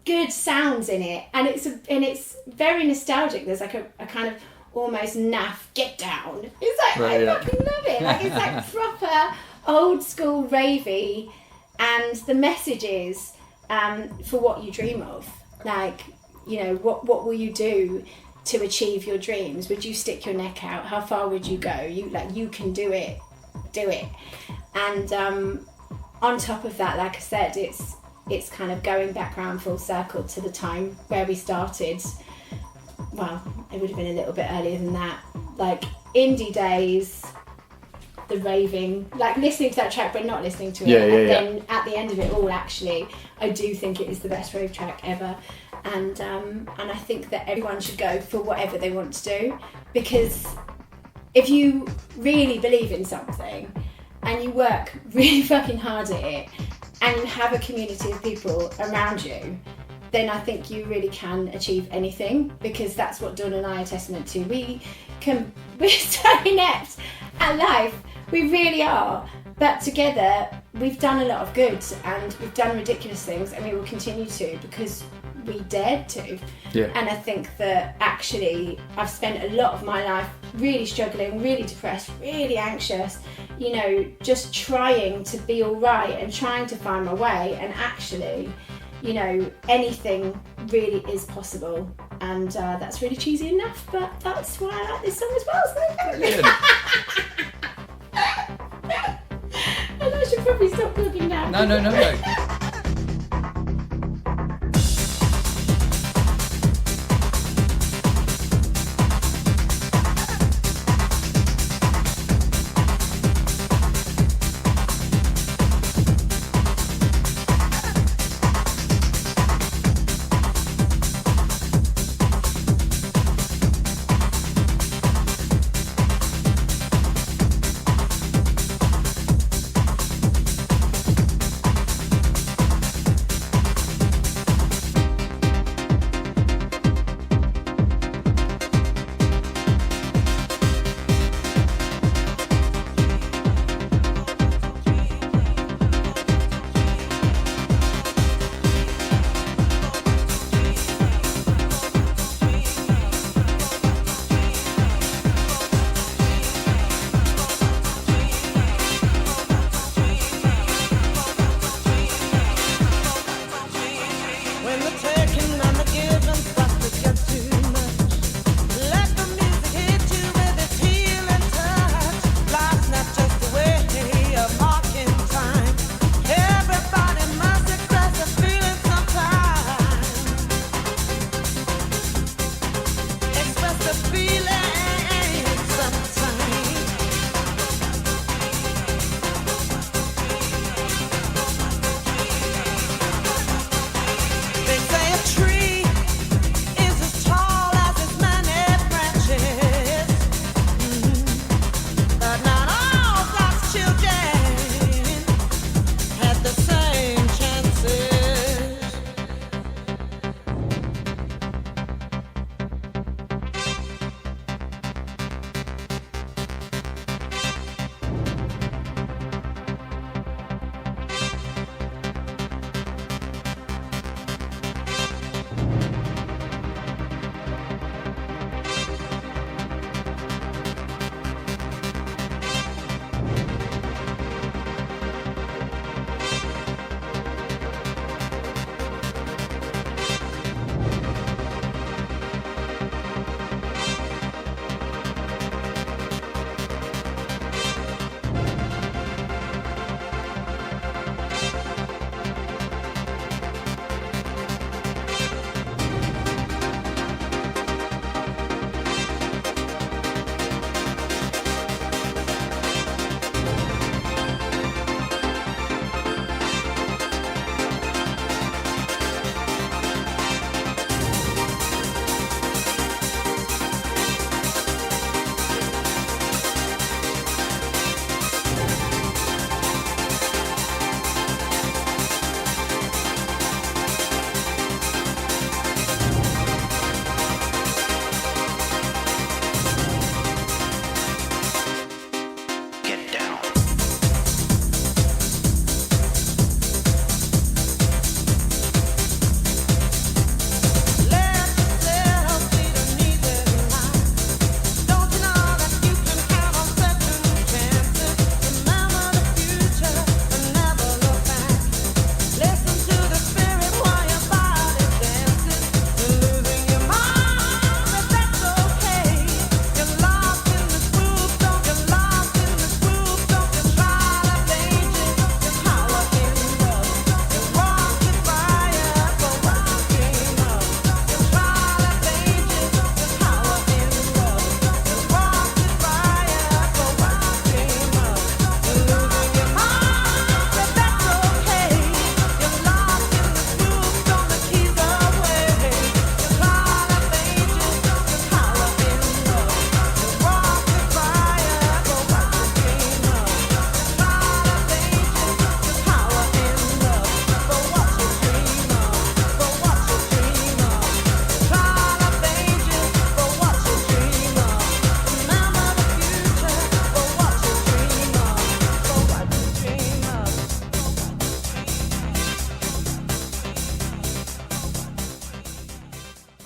good sounds in it, and it's very nostalgic. There's like a kind of almost naff get down. It's like I fucking love it. Like it's like proper old school ravey, and the message is for what you dream of. Like, you know, what will you do to achieve your dreams? Would you stick your neck out? How far would you go? You can do it. And on top of that, like I said, it's kind of going back round full circle to the time where we started. Well, it would have been a little bit earlier than that. Like indie days, the raving, like listening to that track but not listening to it. Then at the end of it all, actually, I do think it is the best rave track ever. And I think that everyone should go for whatever they want to do, because if you really believe in something and you work really fucking hard at it, and you have a community of people around you, then I think you really can achieve anything, because that's what Dawn and I are testament to. We're so inept at life, we really are, but together we've done a lot of good, and we've done ridiculous things, and we will continue to, because we dared to. And I think that actually I've spent a lot of my life really struggling, really depressed, really anxious, you know, just trying to be all right and trying to find my way, and actually, you know, anything really is possible. And that's really cheesy enough, but that's why I like this song as well. So and I should probably stop talking now. No.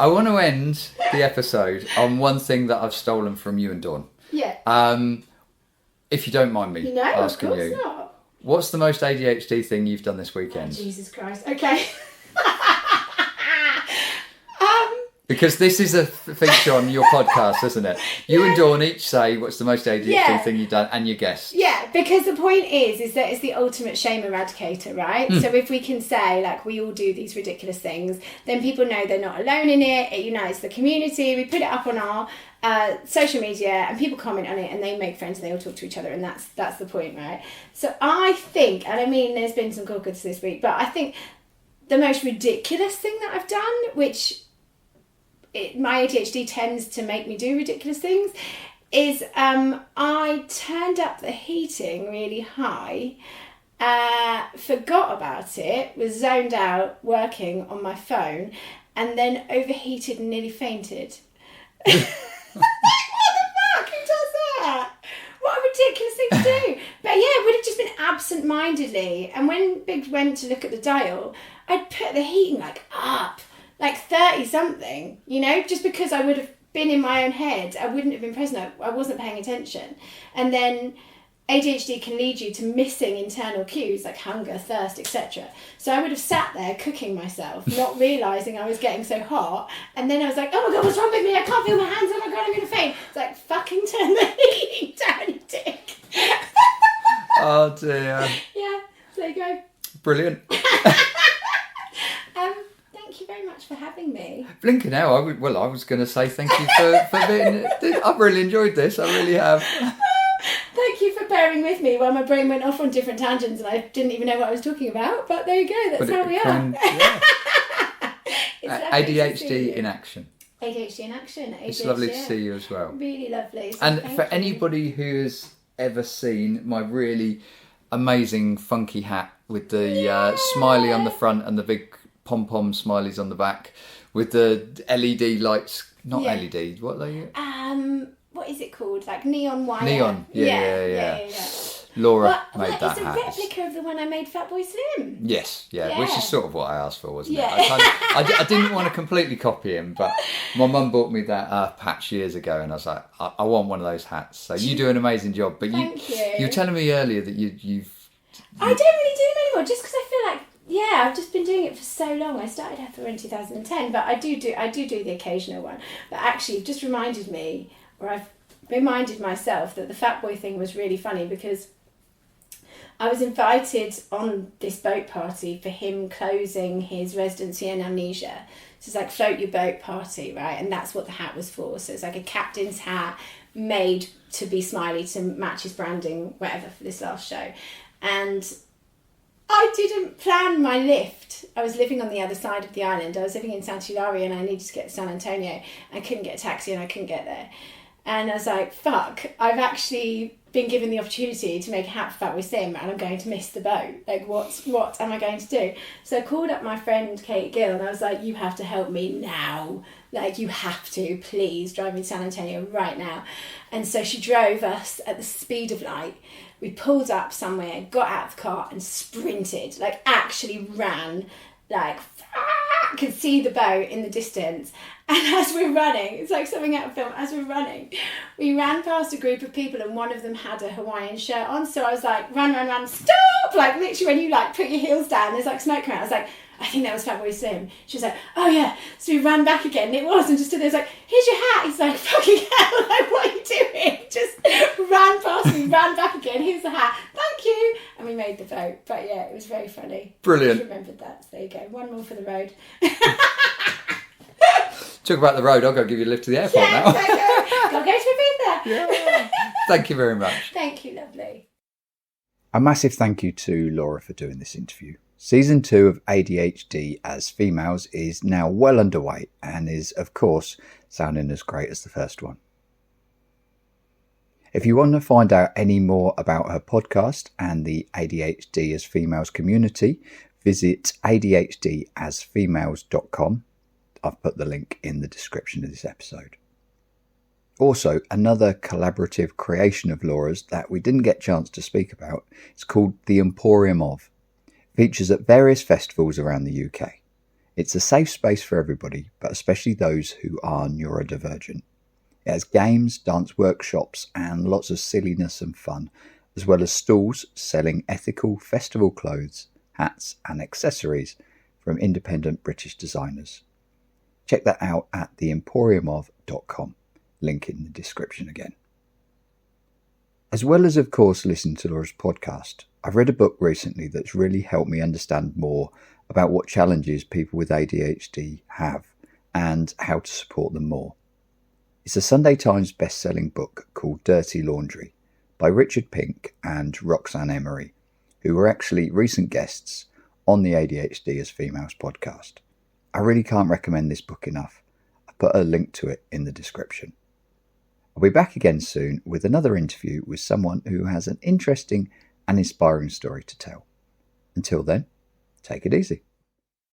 I want to end the episode on one thing that I've stolen from you and Dawn. Yeah. If you don't mind me asking you. Not. What's the most ADHD thing you've done this weekend? Oh, Jesus Christ. Okay. Because this is a feature on your podcast, isn't it? You and Dawn each say what's the most ADHD thing you've done, and you guess. Yeah, because the point is that it's the ultimate shame eradicator, right? So if we can say, like, we all do these ridiculous things, then people know they're not alone in it. It unites the community. We put it up on our social media, and people comment on it, and they make friends, and they all talk to each other, and that's the point, right? So I think, and I mean, there's been some good goods this week, but I think the most ridiculous thing that I've done, which my ADHD tends to make me do ridiculous things, is I turned up the heating really high, forgot about it, was zoned out working on my phone, and then overheated and nearly fainted. What the fuck? Who does that? What a ridiculous thing to do. But yeah, it would have just been absent-mindedly. And when Big went to look at the dial, I'd put the heating up. Like 30 something, you know, just because I would have been in my own head, I wouldn't have been present. I wasn't paying attention. And then ADHD can lead you to missing internal cues like hunger, thirst, etc. So I would have sat there cooking myself, not realising I was getting so hot. And then I was like, oh my God, what's wrong with me? I can't feel my hands. Oh my God, I'm going to faint. It's like, fucking turn the heating down, you dick. Oh dear. Yeah, so there you go. Brilliant. Thank you very much for having me. Blinking hell, I was going to say thank you for being... I've really enjoyed this, I really have. Thank you for bearing with me while my brain went off on different tangents and I didn't even know what I was talking about, but there you go, that's how we are. Yeah. ADHD in action. ADHD in action. ADHD, it's lovely to see you as well. Really lovely. So and for anybody who has ever seen my really amazing funky hat with the smiley on the front and the big pom-pom smileys on the back with the LED lights, not LED, what are they? What is it called? Like neon wire? Neon, yeah. Laura made that hat. It's a replica of the one I made Fatboy Slim. Yes, which is sort of what I asked for, wasn't it? I didn't want to completely copy him, but my mum bought me that patch years ago, and I was like, I want one of those hats. So you do an amazing job. But you were telling me earlier that you've... I don't really do them anymore, just because I feel like, I've just been doing it for so long. I started Heifer in 2010, but I do the occasional one. But actually, you've just reminded me, or I've reminded myself, that the Fat Boy thing was really funny because I was invited on this boat party for him closing his residency in Amnesia. So it's like float your boat party, right? And that's what the hat was for. So it's like a captain's hat made to be smiley to match his branding, whatever, for this last show. And I didn't plan my lift. I was living on the other side of the island. I was living in Santa Eulalia and I needed to get to San Antonio. I couldn't get a taxi and I couldn't get there. And I was like, fuck, I've actually been given the opportunity to make a hat for Fatboy Slim and I'm going to miss the boat. Like, what am I going to do? So I called up my friend Kate Gill and I was like, you have to help me now. Like, you have to, please drive me to San Antonio right now. And so she drove us at the speed of light. We pulled up somewhere, got out of the car and sprinted, like actually ran, like could see the boat in the distance. And as we're running, it's like something out of film, as we're running, we ran past a group of people and one of them had a Hawaiian shirt on. So I was like, run, stop! Like literally when you like put your heels down, there's like smoke around. I was like, I think that was Fatboy Slim. She was like, oh yeah. So we ran back again and it was, and just stood there, like, here's your hat. He's like, fucking hell, like, what are you doing? Just ran past me, ran back again, here's the hat, thank you. And we made the boat. But yeah, it was very funny. Brilliant. I remembered that. So there you go. One more for the road. Talk about the road, I'll go give you a lift to the airport now. Gotta go to Ibiza. Yeah. Thank you very much. Thank you, lovely. A massive thank you to Laura for doing this interview. Season 2 of ADHD As Females is now well underway and is, of course, sounding as great as the first one. If you want to find out any more about her podcast and the ADHD As Females community, visit ADHDasfemales.com. I've put the link in the description of this episode. Also, another collaborative creation of Laura's that we didn't get a chance to speak about is called The Emporium Of. Features at various festivals around the UK. It's a safe space for everybody, but especially those who are neurodivergent. It has games, dance workshops, and lots of silliness and fun, as well as stalls selling ethical festival clothes, hats and accessories from independent British designers. Check that out at theemporiumof.com, link in the description again. As well as, of course, listening to Laura's podcast, I've read a book recently that's really helped me understand more about what challenges people with ADHD have and how to support them more. It's a Sunday Times best-selling book called Dirty Laundry by Richard Pink and Roxanne Emery, who were actually recent guests on the ADHD As Females podcast. I really can't recommend this book enough. I'll put a link to it in the description. I'll be back again soon with another interview with someone who has an interesting and inspiring story to tell. Until then, take it easy.